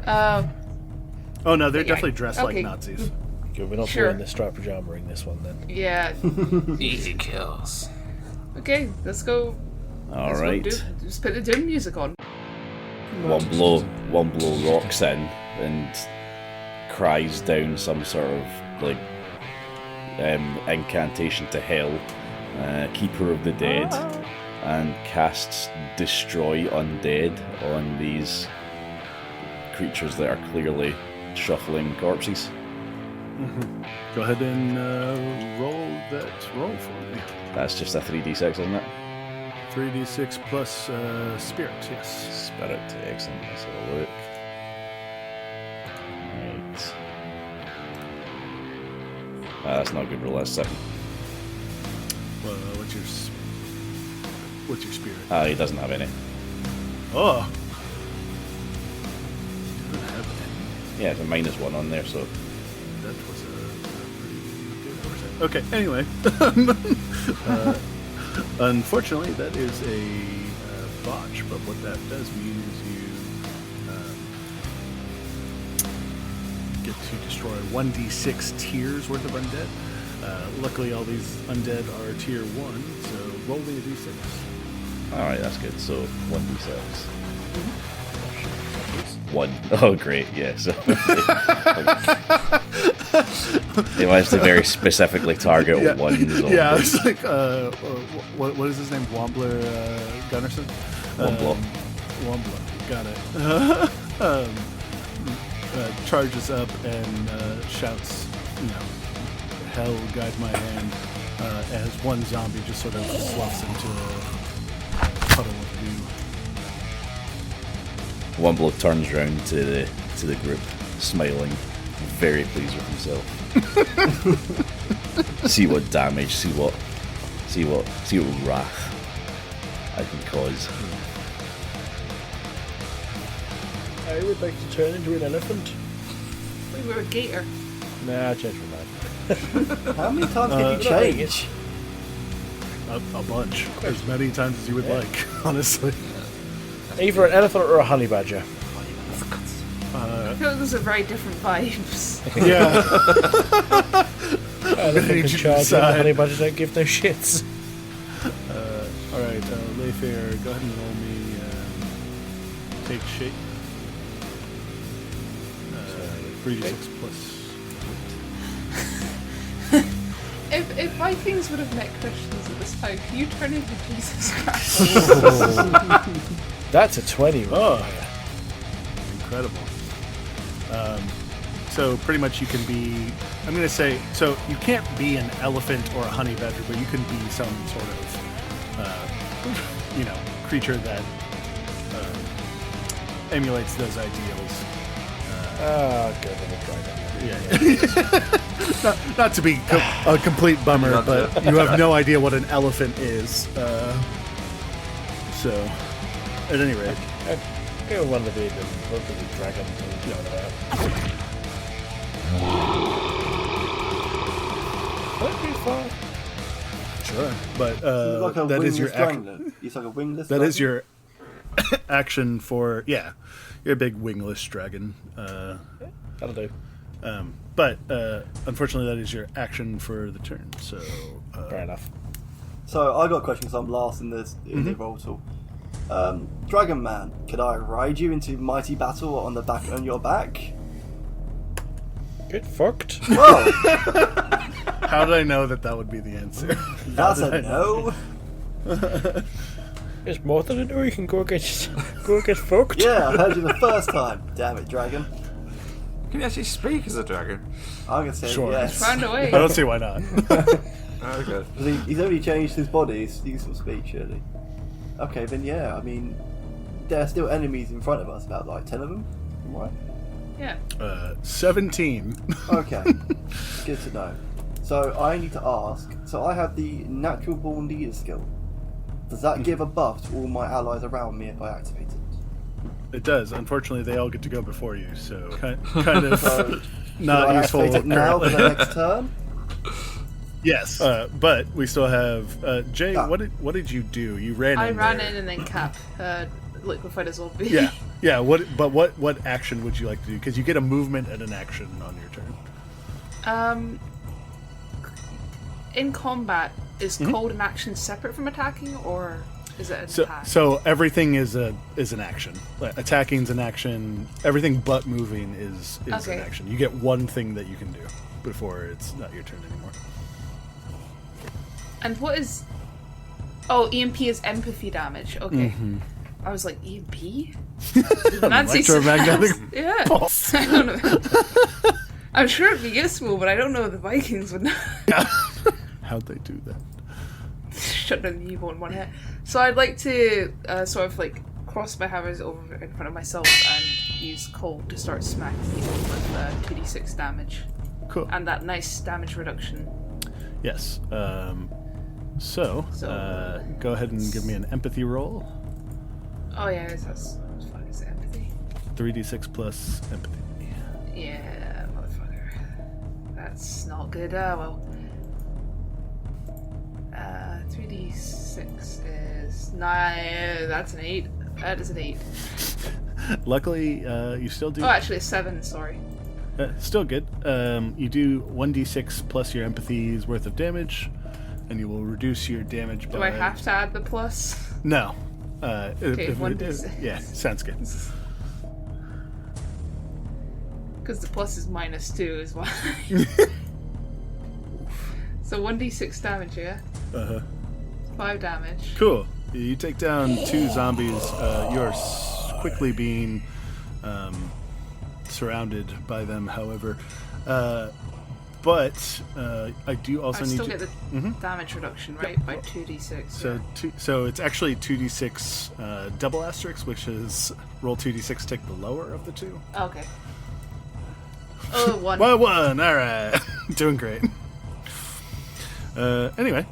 Oh no, they're Yeah. definitely dressed Okay. like Nazis. Good, we're not Sure. wearing the striped pajama in this one then. Yeah. Easy kills. Okay, let's go. All Let's right. go just put the Doom music on. One blow rocks in and cries down some sort of like incantation to hell, keeper of the dead, and casts destroy undead on these creatures that are clearly shuffling corpses. Go ahead and roll that roll for me. That's just a 3d6, isn't it? 3d6 plus spirit, yes. Spirit, excellent. Let's have a look. Right. That's not a good roll. That's 7. Well, what's your spirit? He doesn't have any. Oh. Doesn't have any. Yeah, it's a -1 on there, so That was a pretty good oversight. Okay, anyway. Unfortunately, that is a botch, but what that does mean is you get to destroy 1d6 tiers worth of undead. Luckily, all these undead are tier 1, so roll me a d6. alright, that's good. So 1d6. 1. Oh, great, yeah. So they managed to very specifically target one zombie. Yeah, it's like, what is his name? Wombler Gunnarsson? Wombler. Wombler, got it. Charges up and shouts, hell guide my hand, as one zombie just sort of sloughs into a puddle of goo. Wombler turns round to the group, smiling, very pleased with himself. see what damage, see what wrath I can cause. I would like to turn into an elephant. We were a gator. Nah, I changed my mind. How many times can you change? A bunch. As many times as you would like, honestly. Either an elephant or a honey badger. I feel like those are very different vibes. Yeah. Elephant need can you to charge in, the decide. honey badger don't give no shits. Alright, Layfair, go ahead and roll me take shape. 3d6 plus. If Vikings would have met Christians at this time, can you turn into Jesus Christ? That's a 20. Oh, incredible. So pretty much you can be, I'm going to say, so you can't be an elephant or a honey badger, but you can be some sort of, creature that emulates those ideals. Good. Let me try that. Not to be a complete bummer, but you have no idea what an elephant is. So, at any rate. Go with one of the dragon. Sure, but Like a that is your wingless action. dragon. It's like a wingless That dragon? is your action for you're a big wingless dragon. That'll do. But unfortunately, that is your action for the turn. So Fair enough. So I got a question because I'm last in this the roll tool. Dragon Man, could I ride you into mighty battle on your back? Get fucked. Whoa, how did I know that would be the answer? that's a no. It's more than a no. You can go get fucked. Yeah, I heard you the first time. Damn it, dragon. Can you actually speak as a dragon? I'm gonna say Sure. yes. Found a way. I don't see why not. Okay. He's only changed his body. He's used some speech, surely. Okay, then yeah. I mean, there are still enemies in front of us. About like 10 of them. Right. Yeah. 17. Okay. Good to know. So I need to ask. So I have the natural born leader skill. Does that give a buff to all my allies around me if I activate it? It does. Unfortunately, they all get to go before you, so kind of So, not should I useful. activate it now for currently. the next turn? Yes, but we still have Jay. Ah. What did you do? You ran. I in ran there. in and then Cap liquefied a zombie. Yeah. What action would you like to do? Because you get a movement and an action on your turn. In combat, is cold an action separate from attacking, or is it an attack? So everything is an action. Like, attacking's an action. Everything but moving is Okay. an action. You get one thing that you can do before it's not your turn anymore. And what is... Oh, EMP is empathy damage. Okay. I was like, EMP? Nancy Electromagnetic Yeah. pulse. I don't know. I'm sure it'd be useful, but I don't know if the Vikings would know. How'd they do that? Shut down the evil in one hit. So I'd like to sort of like cross my hammers over in front of myself and use cold to start smacking people with 2d6 damage. Cool. And that nice damage reduction. Yes. So go ahead and give me an empathy roll. Oh yeah, that's fine. Is it empathy? 3d6 plus empathy. Yeah, motherfucker. That's not good. Well. 3d6 is 9. That's an 8. That is an 8. Luckily, you still do. Oh, actually, a 7. Sorry. Still good. You do 1d6 plus your empathy's worth of damage, and you will reduce your damage by. Do I have to add the plus? No. Okay, 1d6. Yeah, sounds good. Because the plus is -2 is why. So 1d6 damage, yeah? Uh-huh. 5 damage. Cool. You take down 2 zombies. You're quickly being surrounded by them, however. But I do also I need still to... get the damage reduction, right? By 2d6. So, so it's actually 2d6 double asterisk, which is roll 2d6, take the lower of the 2. Okay. Oh, 1. Well, 1. All right. Doing great. Anyway.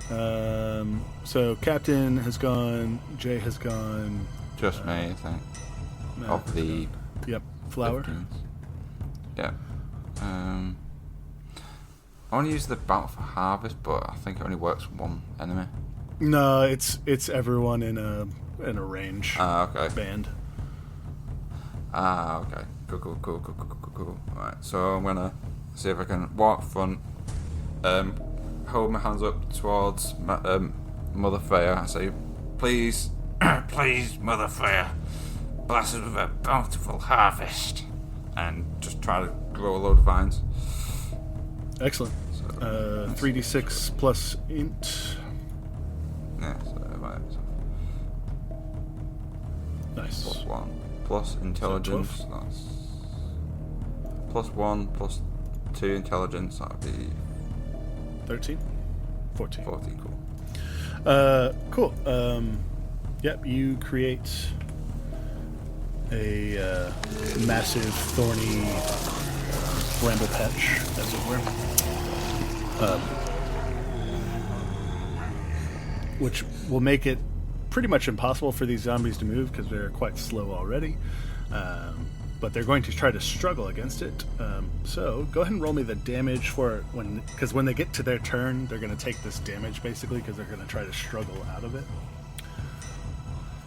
So Captain has gone. Jay has gone. Just me, I think. Matt Of has the gone. Yep. Flower. Vikings. Yeah. I want to use the Battle for Harvest, but I think it only works for one enemy. No, it's everyone in a range Okay. band. Okay. Cool. Alright, so I'm gonna see if I can walk front, hold my hands up towards Mother Freya and say, please, please, Mother Freya, bless us with a bountiful harvest, and just try to grow a load of vines. Excellent. 3d6 plus int. Yeah, so right. Nice. Plus 1. Plus intelligence. So That's plus 1, plus 2 intelligence. That'd be 13? 14. 14. Cool. Cool. Yep, you create a massive thorny bramble patch, as it were. Which will make it pretty much impossible for these zombies to move because they're quite slow already. But they're going to try to struggle against it. So go ahead and roll me the damage for it because when they get to their turn, they're going to take this damage basically because they're going to try to struggle out of it.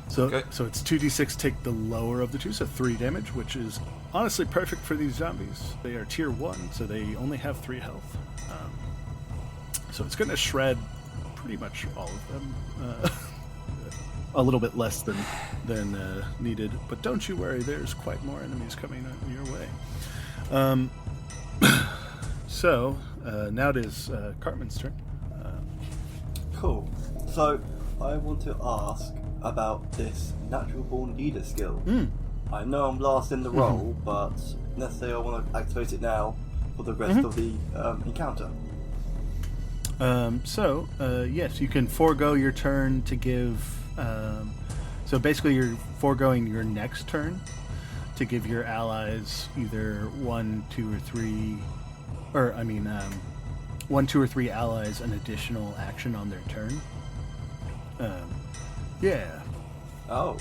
So, Okay. so it's 2d6, take the lower of the 2, so 3 damage, which is honestly perfect for these zombies. They are tier 1, so they only have 3 health. So it's going to shred pretty much all of them. A little bit less than needed, but don't you worry, there's quite more enemies coming your way. So, now it is Cartman's turn. Cool. So, I want to ask about this natural born leader skill. I know I'm last in the roll, but necessarily I want to activate it now for the rest of the encounter. Yes, you can forego your turn to give. So basically, you're foregoing your next turn to give your allies either 1, 2, or 3, or 1, 2, or 3 allies an additional action on their turn. Yeah. Oh,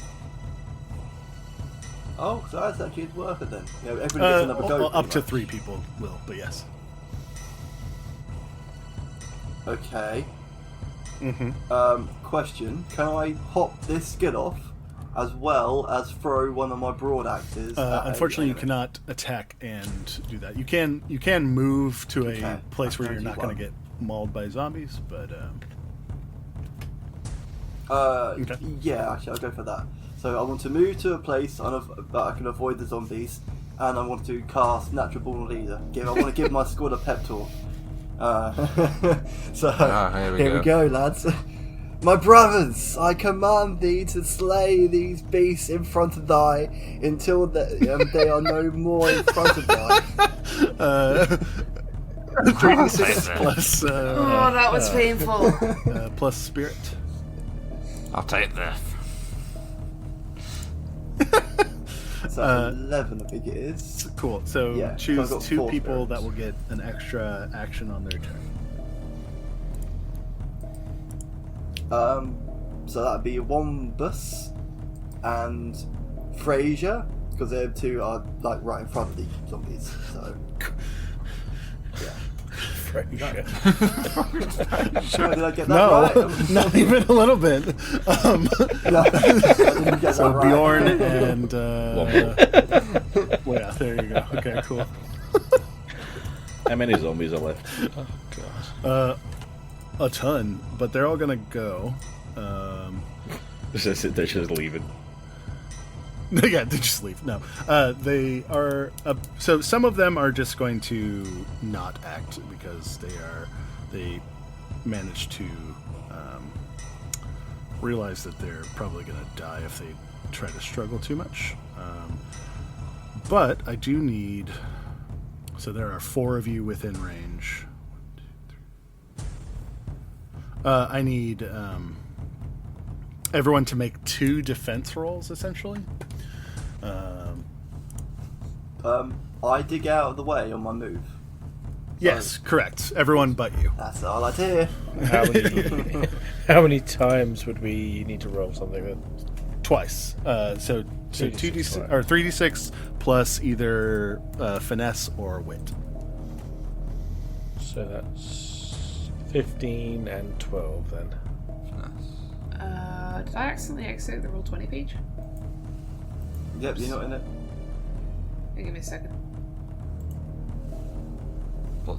so that's actually worth it then. You know, everybody gets another go. Up to pretty 3 people will, but yes. much. Okay. Mm-hmm. Question: can I hop this skill off as well as throw one of my broad axes? Unfortunately, you cannot attack and do that. You can move to Okay. a place where you're not going to One. get mauled by zombies, but Yeah, actually, I'll go for that. So I want to move to a place that I can avoid the zombies, and I want to cast Natural Born Leader. I want to give my squad a pep talk. Here we go, lads. My brothers, I command thee to slay these beasts in front of thy, until they are no more in front of thy. 3d6 plus. Oh, that was painful. Plus spirit. I'll take that. So 11, I think it is. Cool. So Yeah, so I've choose got 2 4 people spirits. that will get an extra action on their turn. So that'd be Wombus and Fraser because the two are like right in front of the zombies. So yeah. Frasier. Did I get that No, right? not even a little bit. No, I didn't get So that right. Bjorn and well, yeah, there you go. Okay, cool. How many zombies are left? A ton, but they're all gonna go. They're just leaving. Yeah, they just leave. No, they are. So some of them are just going to not act because they managed to realize that they're probably going to die if they try to struggle too much. But I do need. So there are 4 of you within range. 1, 2, 3. I need everyone to make 2 defense rolls, essentially. I dig out of the way on my move. Yes, correct. Everyone but you. That's all I hear. How many times would we need to roll something then? Twice. So 2d6 or 3d6 plus either finesse or wit. So that's 15 and 12 then. Did I accidentally exit the Roll20 page? Yep, you're not in it. Hey, give me a second. +2.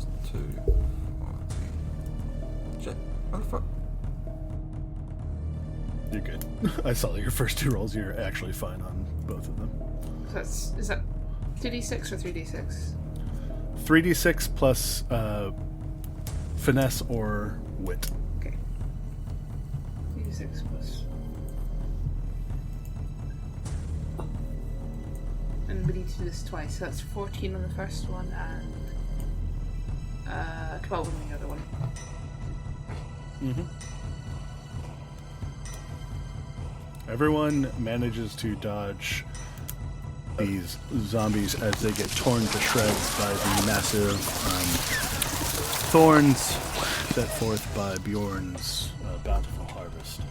Shit. What the fuck? You're good. I saw that your first 2 rolls. You're actually fine on both of them. So is that 2d6 or 3d6? 3d6 plus finesse or wit. Okay. 3d6 plus. And we need to do this twice. So that's 14 on the first one and 12 on the other one. Mm-hmm. Everyone manages to dodge these zombies as they get torn to shreds by the massive thorns set forth by Bjorn's bountiful harvest.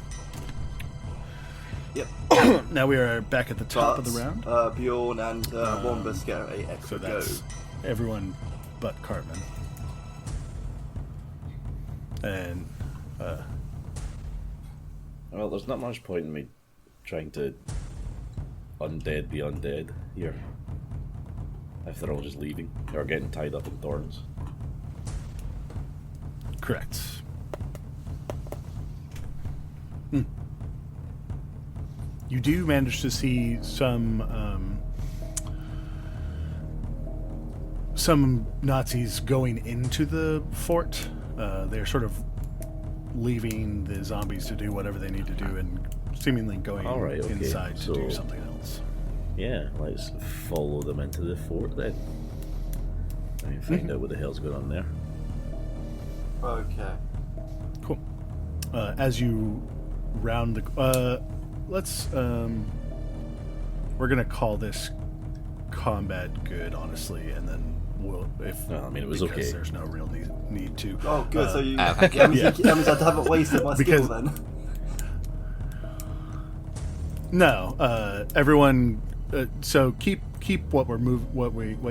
Yep. Now we are back at the top of the round. Bjorn and Wombus get a So extra go. that's everyone but Cartman. And Well, there's not much point in me trying to undead be undead here. If they're all just leaving or getting tied up in thorns. correct. You do manage to see some Nazis going into the fort. They're sort of leaving the zombies to do whatever they need to do and seemingly going inside to do something else. Yeah, let's follow them into the fort then. And find out what the hell's going on there. Okay. Cool. As you round the... let's... we're going to call this combat good, honestly, and then we'll... No, I mean, it was because okay. There's no real need to. Oh, good. So you... yeah. that means I haven't wasted my skill Because- then. No, everyone. So keep what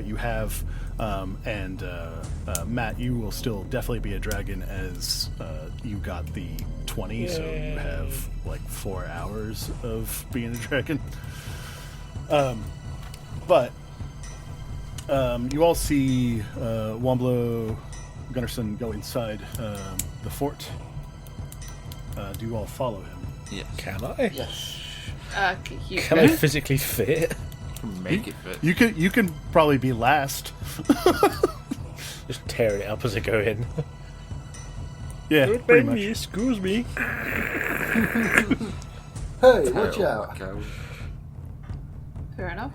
you have, and Matt, you will still definitely be a dragon as you got the 20, so you have like 4 hours of being a dragon. But you all see Womblo Gunnarsson go inside the fort. Do you all follow him? Yes. Can I? Yes. Can I physically fit? Make it fit. You can probably be last. Just tearing it up as I go in. Yeah, pretty much. Excuse me. Hey, watch out. Okay. Fair enough.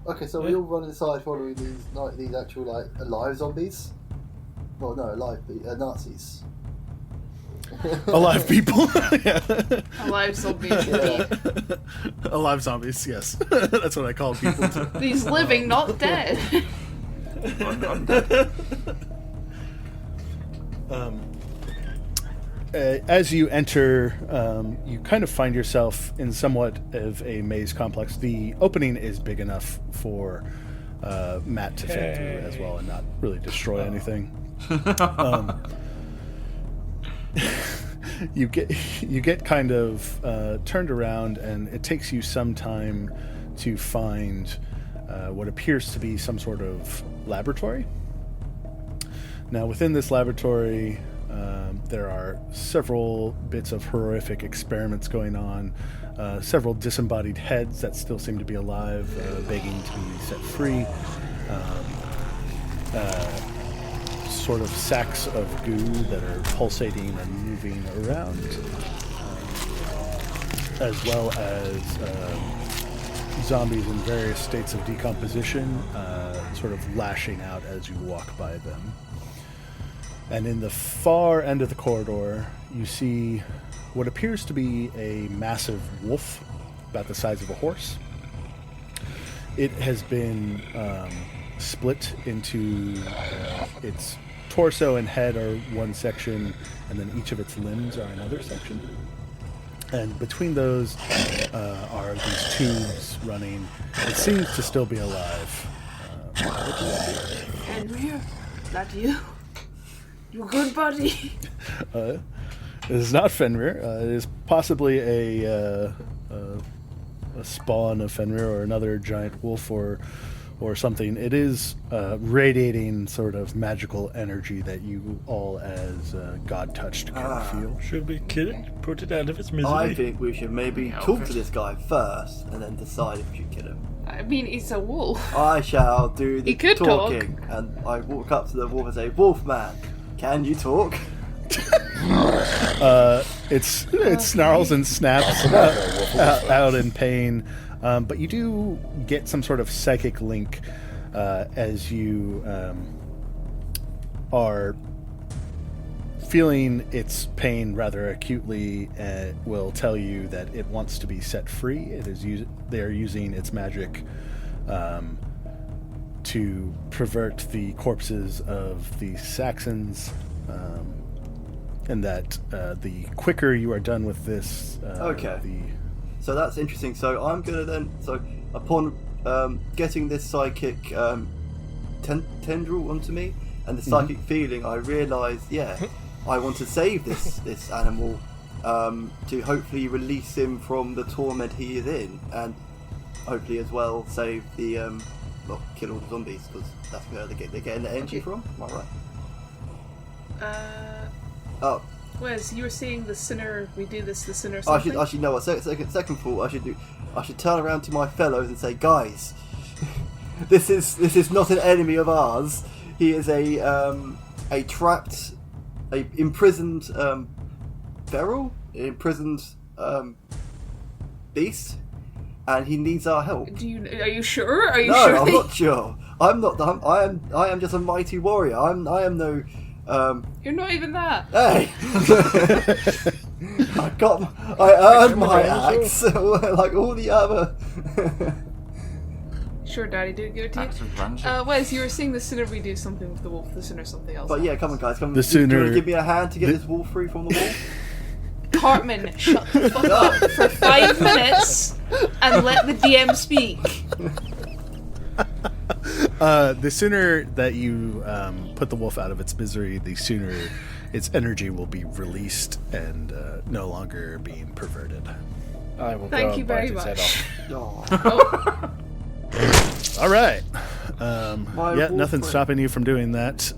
Okay, so we all run inside following these actual like alive zombies. Well, no, Nazis. Alive people. Yeah. Alive zombies. Yeah. Alive zombies, yes. That's what I call people too. These living, not dead. as you enter, you kind of find yourself in somewhat of a maze complex. The opening is big enough for Matt to fit through as well and not really destroy anything. You get kind of turned around, and it takes you some time to find what appears to be some sort of laboratory. Now, within this laboratory, there are several bits of horrific experiments going on, several disembodied heads that still seem to be alive, begging to be set free, sort of sacks of goo that are pulsating and moving around, as well as zombies in various states of decomposition, sort of lashing out as you walk by them. And in the far end of the corridor, you see what appears to be a massive wolf, about the size of a horse. It has been split into its torso and head are one section, and then each of its limbs are another section. And between those are these tubes running. It seems to still be alive. Andrea, that you? You good, buddy? It is not Fenrir. It is possibly a spawn of Fenrir or another giant wolf or something. It is radiating sort of magical energy that you all as God-touched can feel. Should we kill it? Put it out of its misery? I think we should maybe talk to this guy first and then decide if we should kill him. I mean, it's a wolf. I shall do the He could talking. And I walk up to the wolf and say, Wolfman, can you talk? It snarls and snaps out in pain, but you do get some sort of psychic link as you are feeling its pain rather acutely. Will tell you that it wants to be set free. They are using its magic to pervert the corpses of the Saxons. And that the quicker you are done with this, So that's interesting. So I'm gonna then, upon getting this psychic tendril onto me and the psychic feeling, I realise, I want to save this animal to hopefully release him from the torment he is in, and hopefully as well save the kill all the zombies, because that's where they're getting the energy from. Am I right? Oh. Wes, you were saying the sooner we do this, the sooner I something? should know what second thought I should turn around to my fellows and say, guys, this is not an enemy of ours. He is a imprisoned imprisoned beast, and he needs our help. Are you sure? Are you no, sure? I'm not sure. I'm not. I am just a mighty warrior. I am no. You're not even that. Hey, I earned my axe like all the other. Sure, Daddy, did it give it to Axe you? of friendship. Wes, you were saying the sooner we do something with the wolf, the sooner something else. But yeah, come on, guys, come. The sooner- Do you want to give me a hand to get this wolf free from the wolf? Cartman, shut the fuck up for 5 minutes and let the DM speak. The sooner that you put the wolf out of its misery, the sooner its energy will be released and no longer being perverted. I will Thank go you and bite very its head much. off. All right. wolf Nothing's friend. stopping you from doing that.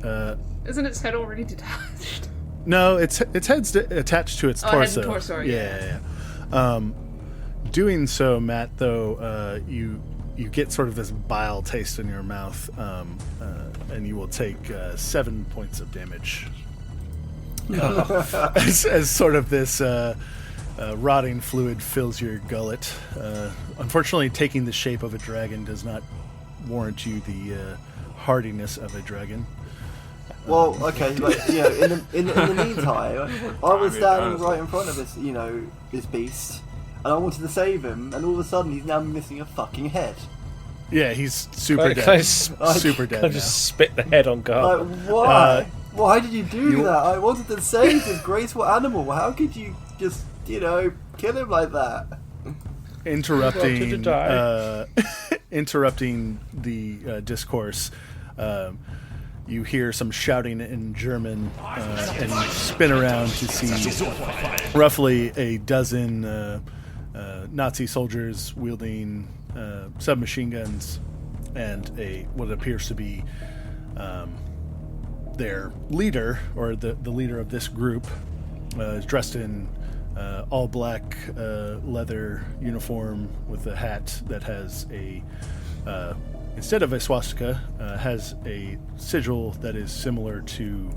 Isn't its head already detached? No, its head's attached to its Oh, head and torso. torso, Yeah. Doing so, Matt, though, you get sort of this bile taste in your mouth, and you will take 7 points of damage. as sort of this rotting fluid fills your gullet. Unfortunately, taking the shape of a dragon does not warrant you the hardiness of a dragon. Well, okay, but in the meantime, I was standing right in front of this beast, and I wanted to save him, and all of a sudden he's now missing a fucking head. Yeah, he's super Can dead. I Super dead Can I now. just spit the head on guard? Like, why? Why did you do that? I wanted to save this graceful animal. How could you just, kill him like that? Interrupting interrupting the discourse, you hear some shouting in German, and you spin around to see roughly a dozen Nazi soldiers wielding submachine guns, and what appears to be their leader, or the leader of this group, is dressed in all black leather uniform with a hat that has instead of a swastika, has a sigil that is similar to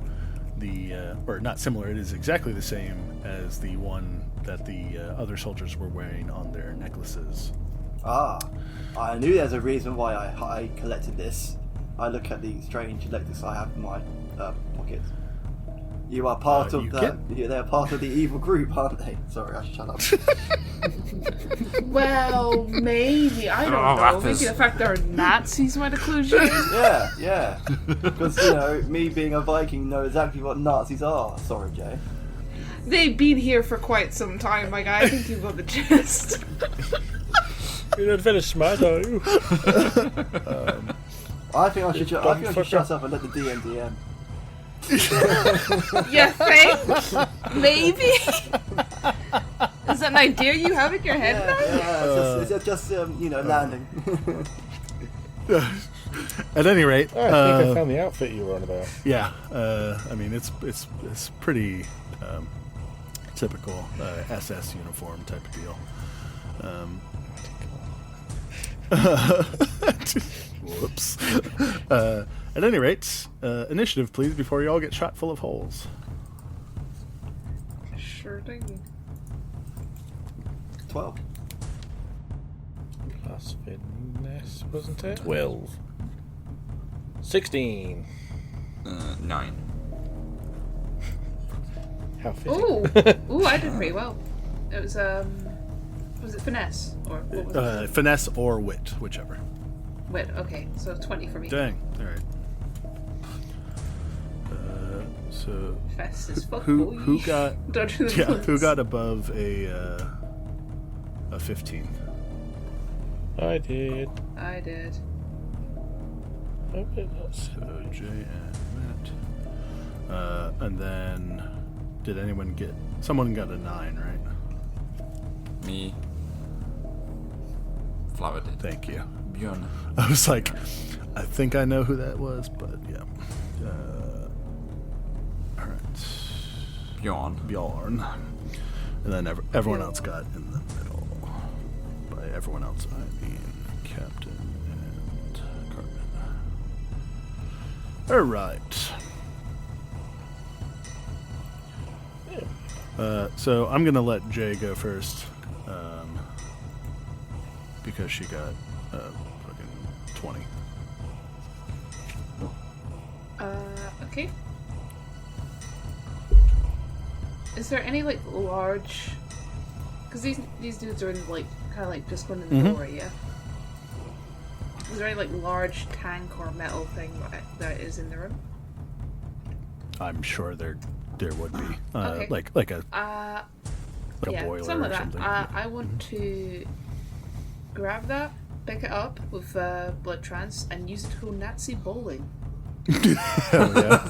or not similar, it is exactly the same as the one that the other soldiers were wearing on their necklaces. Ah, I knew there's a reason why I collected this. I look at the strange necklace I have in my pocket. You are part of they're part of the evil group, aren't they? Sorry, I should shut up. Well, maybe. I don't know. Maybe the fact they're Nazis might have clued you in. Yeah. Because, me being a Viking know exactly what Nazis are. Sorry, Jay. They've been here for quite some time, my guy. I think you've got the gist. You're not very smart, are you? I think I should shut up and let the DM. You think? Maybe? Is that an idea you have in your head now? Yeah, it's just landing. At any rate, I think I found the outfit you were on about. Yeah, I mean it's pretty typical SS uniform type of deal. Whoops. At any rate, initiative, please, before you all get shot full of holes. Sure thing. 12. Plus finesse, wasn't it? 12. 16. 9. How fitting. Ooh, I did pretty well. It was it finesse? Or what was it? Finesse or wit, whichever. Wit, okay. So 20 for me. Dang, alright. So Fast as fuck, who boy. got Dodging the who bullets. got above a 15? I did. Okay, that's So Jay and Matt. And then did someone got a 9, right? Me. Flower did. Thank you. Bjorn. I was like, I think I know who that was, but yeah. Alright. Bjorn. And then everyone else got in the middle. By everyone else, I mean Captain and Cartman. Alright. So I'm going to let Jay go first. Because she got fucking 20. Okay. Is there any large? Because these dudes are kind of just going in the door, yeah. Is there any large tank or metal thing that is in the room? I'm sure there would be Okay. like a boiler something or like something. that. I want to grab that, pick it up with blood trance, and use it to go Nazi bowling. Hell yeah.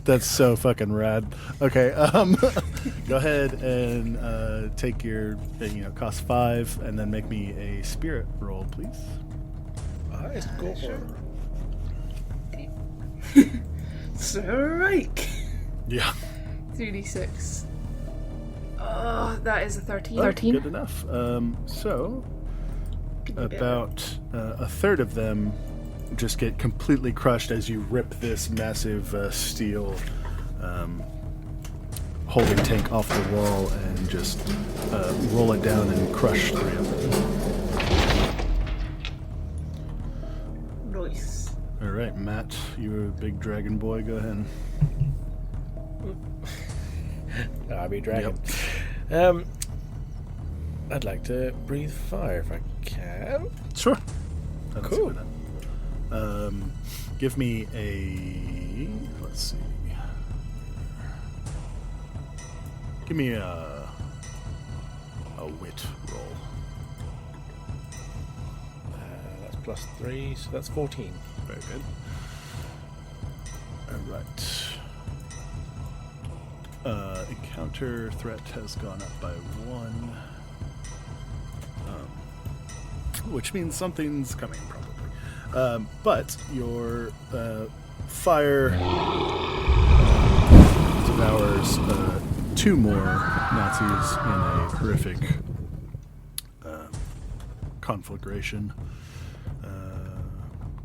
That's so fucking rad. Okay, go ahead and take your cost 5 and then make me a spirit roll, please. Let's go for it. Strike. Yeah. 3d6. Oh, that is a 13. Good enough. So about a third of them just get completely crushed as you rip this massive steel holding tank off the wall and just roll it down and crush 3 of them. Nice. All right, Matt, you're a big dragon boy. Go ahead. I'll be dragon. I'd like to breathe fire if I can. Sure. Cool. Give me a... Let's see. Give me a wit roll. That's +3, so that's 14. Very good. Alright. Encounter threat has gone up by 1. Which means something's coming, probably. But your fire devours 2 more Nazis in a horrific conflagration.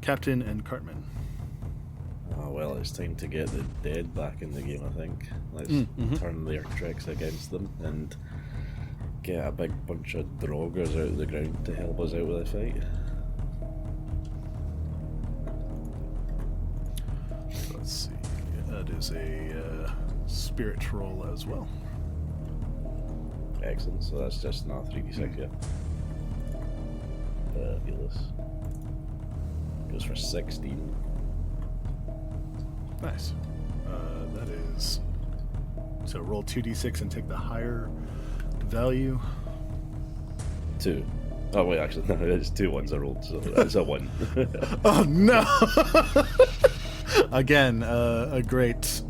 Captain and Cartman. Oh, well, it's time to get the dead back in the game, I think. Let's turn their tricks against them and get a big bunch of Draugrs out of the ground to help us out with the fight. Let's see. That is a spirit roll as well. Excellent, so that's just another 3d6, yeah. Fabulous. Goes for 16. Nice. That is... So roll 2d6 and take the higher value. 2. Oh, wait, actually, no, it's 2 ones I rolled, so that's a 1. Oh, no! Again, a great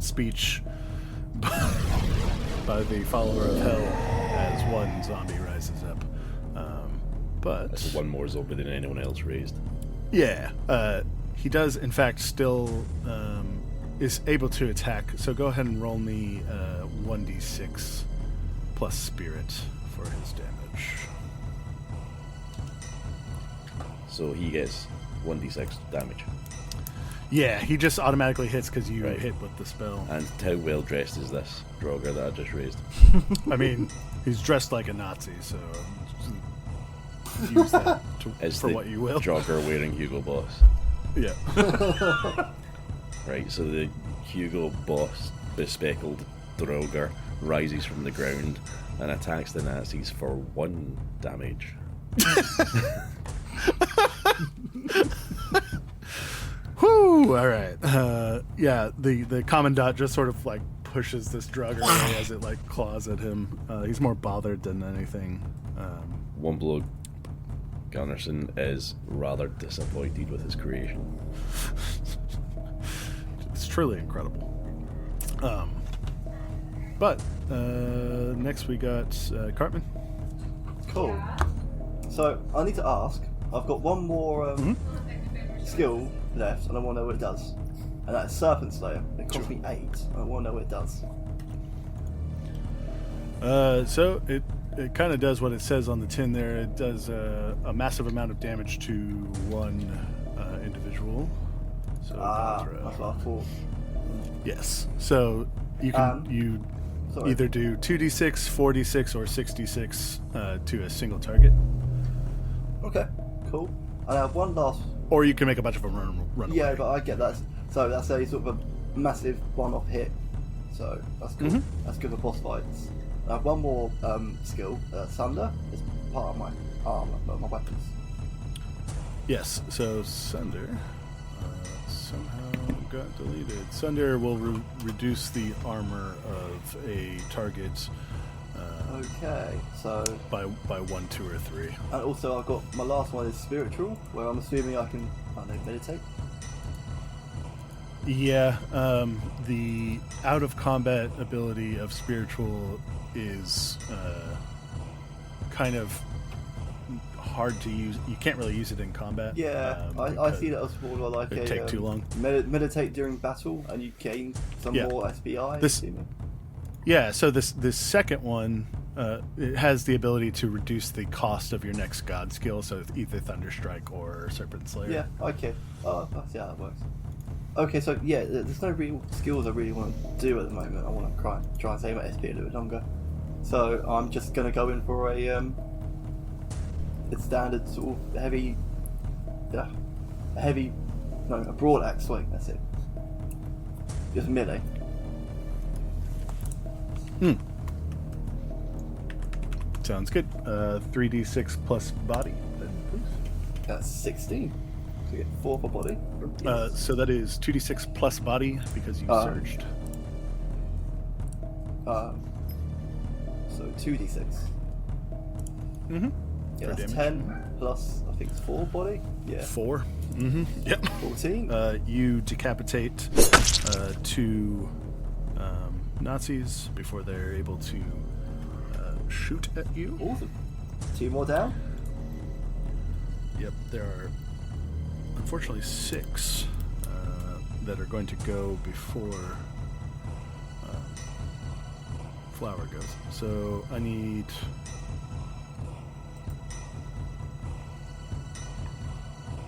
speech by the follower of hell as one zombie rises up. But... That's 1 more zombie than anyone else raised. Yeah, he does, in fact, still is able to attack. So go ahead and roll me 1d6 plus spirit for his damage. So he gets 1d6 damage. Yeah, he just automatically hits because you hit with the spell. And how well dressed is this Draugr that I just raised? I mean, he's dressed like a Nazi, so use that for what you will. Draugr wearing Hugo Boss. Yeah. Right, so the Hugo Boss bespeckled Draugr rises from the ground and attacks the Nazis for 1 damage. Whew! All right. Yeah, the commandant just sort of like pushes this Draugr away as it like claws at him. He's more bothered than anything. One blow. Gunnarsson is rather disappointed with his creation. It's truly incredible. But next we got Cartman. Cool. So I need to ask. I've got one more skill left, and I want to know what it does. And that's Serpent Slayer. It cost me 8. I want to know what it does. So it kind of does what it says on the tin there. It does a massive amount of damage to one individual. So That's what I thought. yes. So you can either do 2d6, 4d6, or 6d6 to a single target. Okay, cool. And I have one last... Or you can make a bunch of them run away. Yeah, but I get that. So that's a sort of a massive one-off hit. So that's cool. That's good for boss fights. I have one more skill, Sunder. It's part of my armor, but my weapons. Yes, so Sunder somehow got deleted. Sunder will reduce the armor of a target Okay, so... by 1, 2, or 3. And also I've got... My last one is Spiritual, where I'm assuming I can... I don't know, meditate? Yeah, the out-of-combat ability of Spiritual is kind of hard to use. You can't really use it in combat. Yeah, I see that as more like it'd take too long. Meditate during battle, and you gain some more SBI. Yeah, so this second one it has the ability to reduce the cost of your next god skill, so either Thunderstrike or Serpent Slayer. Yeah, okay. Oh, I see how that works. Okay, so yeah, there's no real skills I really want to do at the moment. I want to try and save my SP a little bit longer. So I'm just going to go in for a standard sort of a broad axe swing. That's it. Just melee. Sounds good. 3d6 plus body, then, please. That's 16. So you get 4 for body. So that is 2d6 plus body because you surged. So 2d6. Mm-hmm. Yeah, For that's damage. 10 plus, I think it's 4 body. Yeah. 4. Mm-hmm. Yep. 14. You decapitate 2 Nazis before they're able to shoot at you. Awesome. 2 more down. Yep, there are unfortunately 6 that are going to go before Flower goes. So I need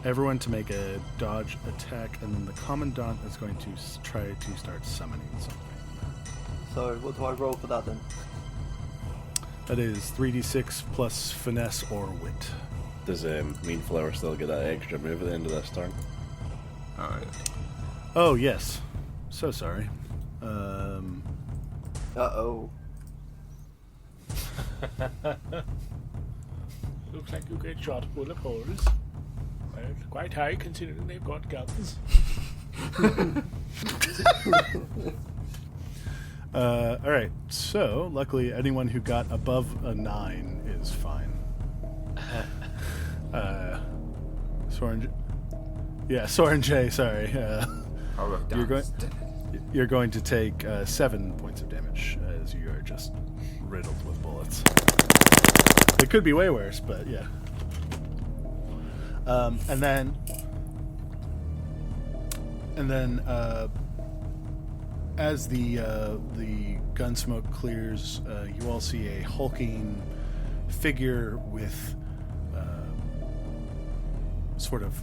everyone to make a dodge attack, and then the Commandant is going to try to start summoning something. So what do I roll for that then? That is 3d6 plus finesse or wit. Does Mean Flower still get that extra move at the end of this turn? Oh, yeah. Oh, yes. So sorry. Uh-oh. Looks like you get shot full of holes. Well, quite high considering they've got guns. Alright, so luckily anyone who got above a 9 is fine. Soren J, sorry. You're going to take 7 points of damage as you are just riddled with bullets. It could be way worse, but yeah. And then as the gunsmoke clears, you all see a hulking figure with sort of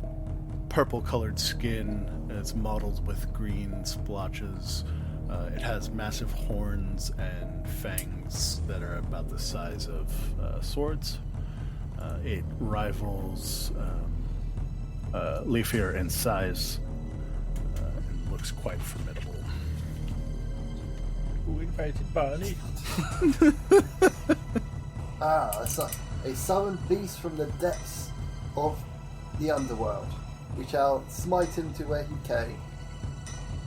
purple-colored skin. It's mottled with green splotches. It has massive horns and fangs that are about the size of swords. It rivals Leafier in size and looks quite formidable. Who invited Barney? A summoned beast from the depths of the underworld. We shall smite him to where he came.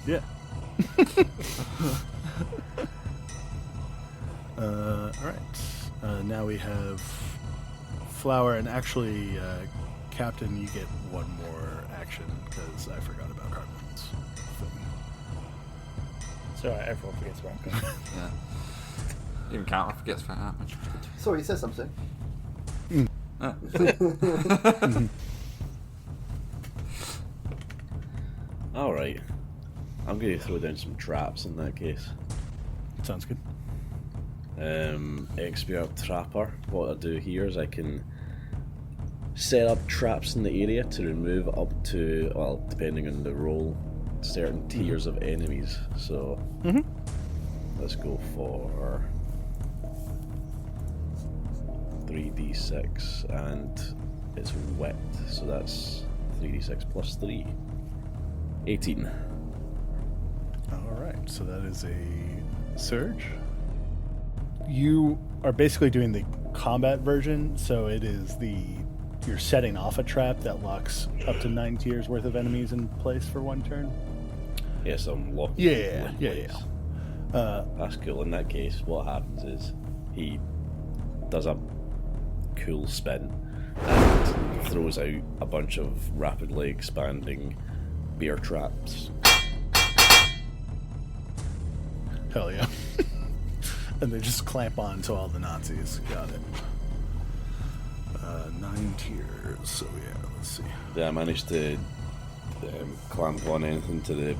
Yeah. Alright. Now we have Flower, and actually, Captain, you get one more action, because I forgot about Hartman's thing. It's alright, everyone forgets about it. Yeah. Even Cantler forgets about that much. Sorry, you said something. Alright. I'm going to throw down some traps in that case. Sounds good. Expert Trapper. What I do here is I can set up traps in the area to remove up to, well, depending on the roll, certain tiers of enemies. So, let's go for 3d6, and it's wet, so that's 3d6 plus 3. 18. Alright, so that is a surge. You are basically doing the combat version, so it is you're setting off a trap that locks up to 9 tiers worth of enemies in place for one turn. Yes, I'm locking Yeah. people in place. That's cool. In that case, what happens is he does a cool spin and throws out a bunch of rapidly expanding bear traps. Hell yeah. And they just clamp on to all the Nazis. Got it. 9 tiers, so yeah, let's see. Yeah, I managed to clamp on anything to the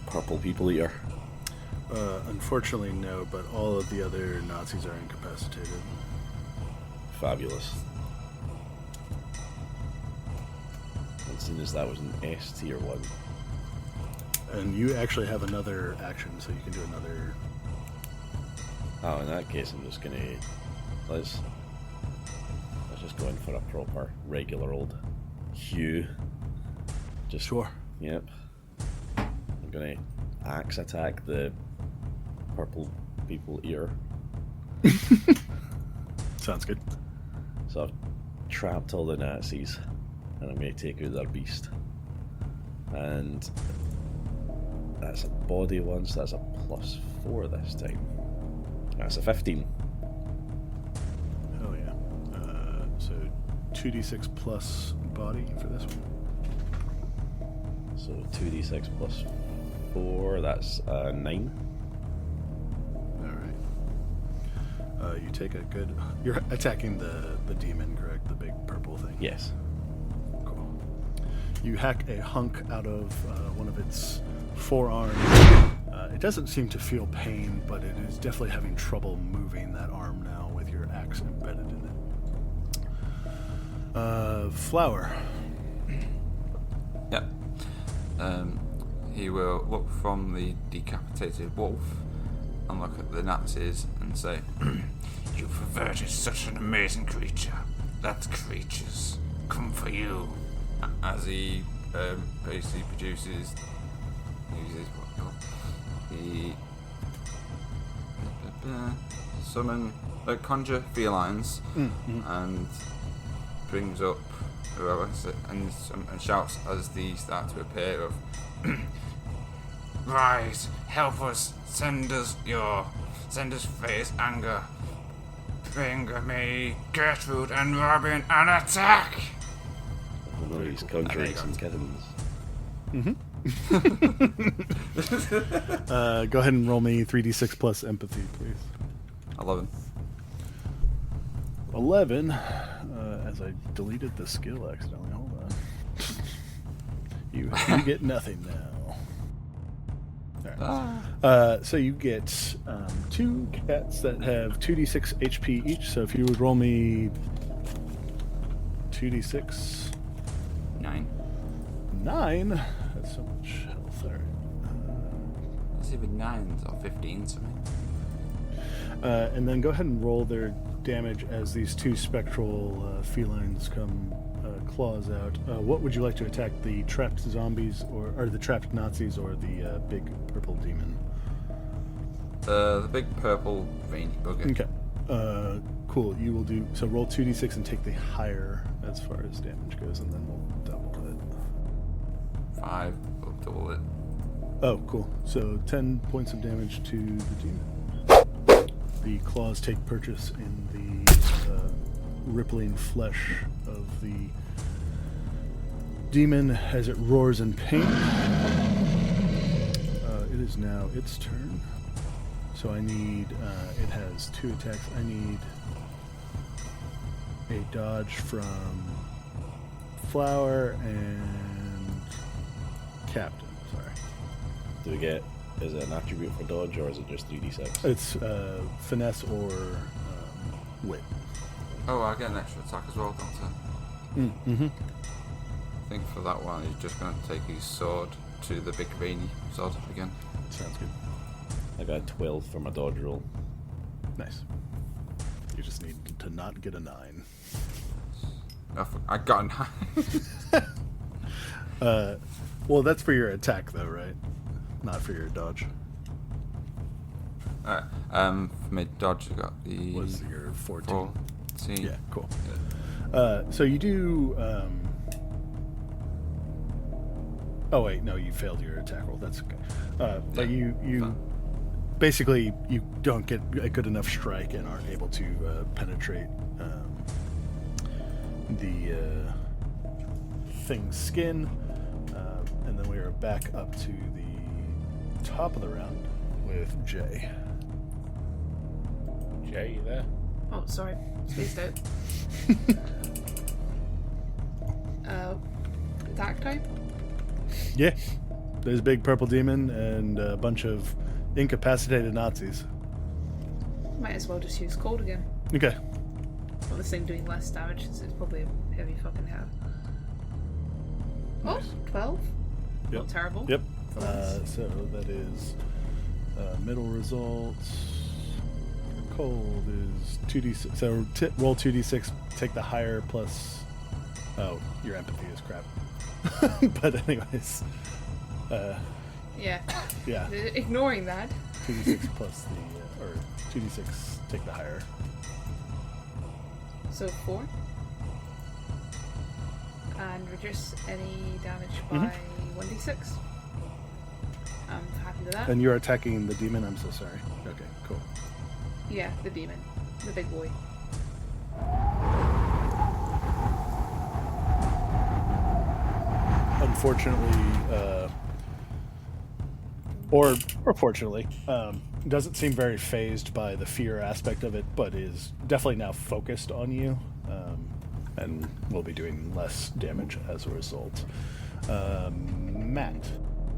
purple people eater. Unfortunately, no, but all of the other Nazis are incapacitated. Fabulous. And seeing as that was an S tier one. And you actually have another action, so you can do another. Oh, in that case, I'm just gonna let's just go in for a proper regular old Hugh. Just Sure. Yep. I'm gonna axe attack the purple people ear. Sounds good. So I've trapped all the Nazis, and I'm going to take out their beast. And that's a body one, so that's a +4 this time. That's a 15. Hell yeah. So 2d6 plus body for this one. So 2d6 +4, that's 9. Alright. You take a good... You're attacking the demon, correct? The big purple thing? Yes. Cool. You hack a hunk out of one of its forearms. It doesn't seem to feel pain, but it is definitely having trouble moving that arm now with your axe embedded in it. Flower. Yep. He will look from the decapitated wolf and look at the Nazis and say, "You perverted such an amazing creature. That creature's come for you." As he basically uses conjure felines and brings up whoever and shouts as these start to appear of "Rise, help us, send us fierce anger. Bring me Gertrude and Robin and attack!" Oh, he's conjuring some kittens. Go ahead and roll me 3d6 plus empathy, please. 11. 11. As I deleted the skill accidentally. Hold on. You get nothing now. Alright. So you get 2 cats that have 2d6 HP each. So if you would roll me 2d6. 9. 9. That's so much health. Alright. It's even 9s or 15s for me. And then go ahead and roll their damage as these 2 spectral felines come claws out. What would you like to attack? The trapped zombies or the trapped Nazis or the big purple demon? The big purple veiny bugger. Okay. Cool. You will do so. Roll 2d6 and take the higher as far as damage goes, and then we'll double it. 5. We'll double it. Oh, cool. So 10 points of damage to the demon. The claws take purchase in the rippling flesh of the demon as it roars in pain. It is now its turn. So I need, it has 2 attacks. I need a dodge from Flower and Captain. Sorry. Do we get, is it an attribute for dodge or is it just 3d6? It's finesse or wit. Oh, I get an extra attack as well, don't I? Mm-hmm. I think for that one, he's just going to take his sword to the big veiny sword again. Sounds good. I got a 12 for my dodge roll. Nice. You just need to not get a 9. I got a 9. Well, that's for your attack, though, right? Not for your dodge. Alright, for my dodge, I got the... Was your 14? 14. Yeah, cool. Yeah. So you do... Oh, wait, no, you failed your attack roll. That's okay. But you basically, you don't get a good enough strike and aren't able to penetrate the thing's skin. And then we are back up to the top of the round with Jay. Jay, you there? Oh, sorry. Spaced out. Attack type? Yeah. There's a big purple demon and a bunch of incapacitated Nazis. Might as well just use cold again. Okay. Well, this thing doing less damage since it's probably a heavy fucking hat. Oh, 12? Yep. Not terrible. Yep. So that is middle results. Cold is 2d6. So roll 2d6, take the higher plus... Oh, your empathy is crap. But anyways... Yeah. Yeah. Ignoring that. 2d6 plus the... or 2d6, take the higher. So 4. and reduce any damage by 1d6. I'm happy with that. And you're attacking the demon? I'm so sorry. Okay, cool. Yeah, the demon. The big boy. Unfortunately, or fortunately, doesn't seem very phased by the fear aspect of it, but is definitely now focused on you, and will be doing less damage as a result. Matt.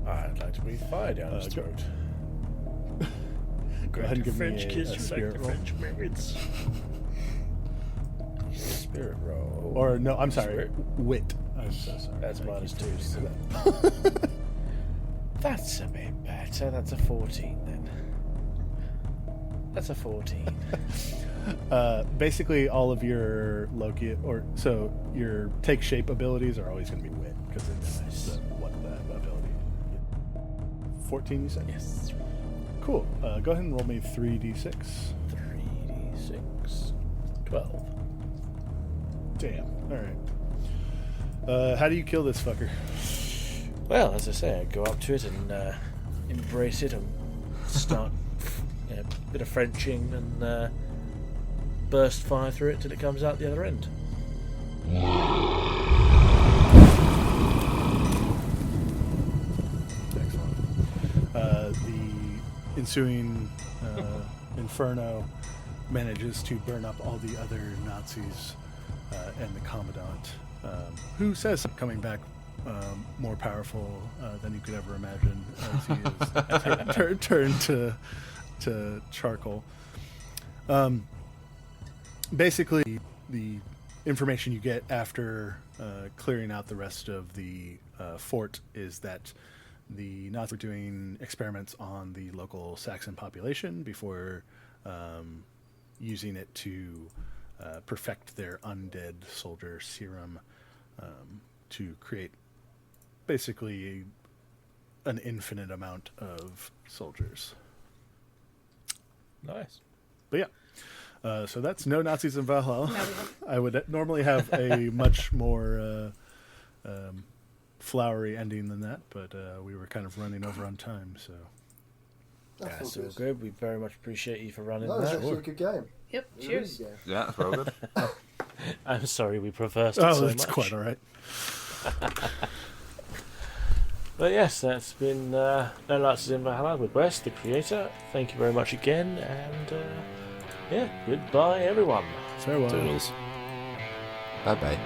I'd like to breathe fire down his go- throat. Go ahead and give French me kiss a you spirit like the roll. French merits. Spirit roll. Or, no, I'm sorry, Spirit? wit. I'm so sorry. That's I keep -2. doing So that. that's a bit better. That's a 14 then. That's a 14. Basically, all of your Loki, your take shape abilities are always going to be wit, because it's what that ability. 14, you said? Yes. Cool. Go ahead and roll me 3d6. 3d6. 12. Damn. All right. How do you kill this fucker? Well, as I say, I go up to it and embrace it and start a bit of Frenching and burst fire through it till it comes out the other end. Excellent. The ensuing inferno manages to burn up all the other Nazis and the Commandant, who says coming back more powerful than you could ever imagine as he is turned to charcoal. Basically, the information you get after clearing out the rest of the fort is that the Nazis were doing experiments on the local Saxon population before using it to perfect their undead soldier serum to create basically an infinite amount of soldiers. Nice. But yeah. So that's no Nazis in Valhalla. I would normally have a much more flowery ending than that, but we were kind of running over on time, so... That's all good. We very much appreciate you for running That was that. actually a good game. Yep, It was a cheers. really good game. Yeah, that's well good. I'm sorry we reversed it Oh, so that's much. quite all right. But yes, that's been No Nazis in Valhalla with Wes, the creator. Thank you very much again, and yeah, goodbye everyone. Farewell. Toodles. Bye bye.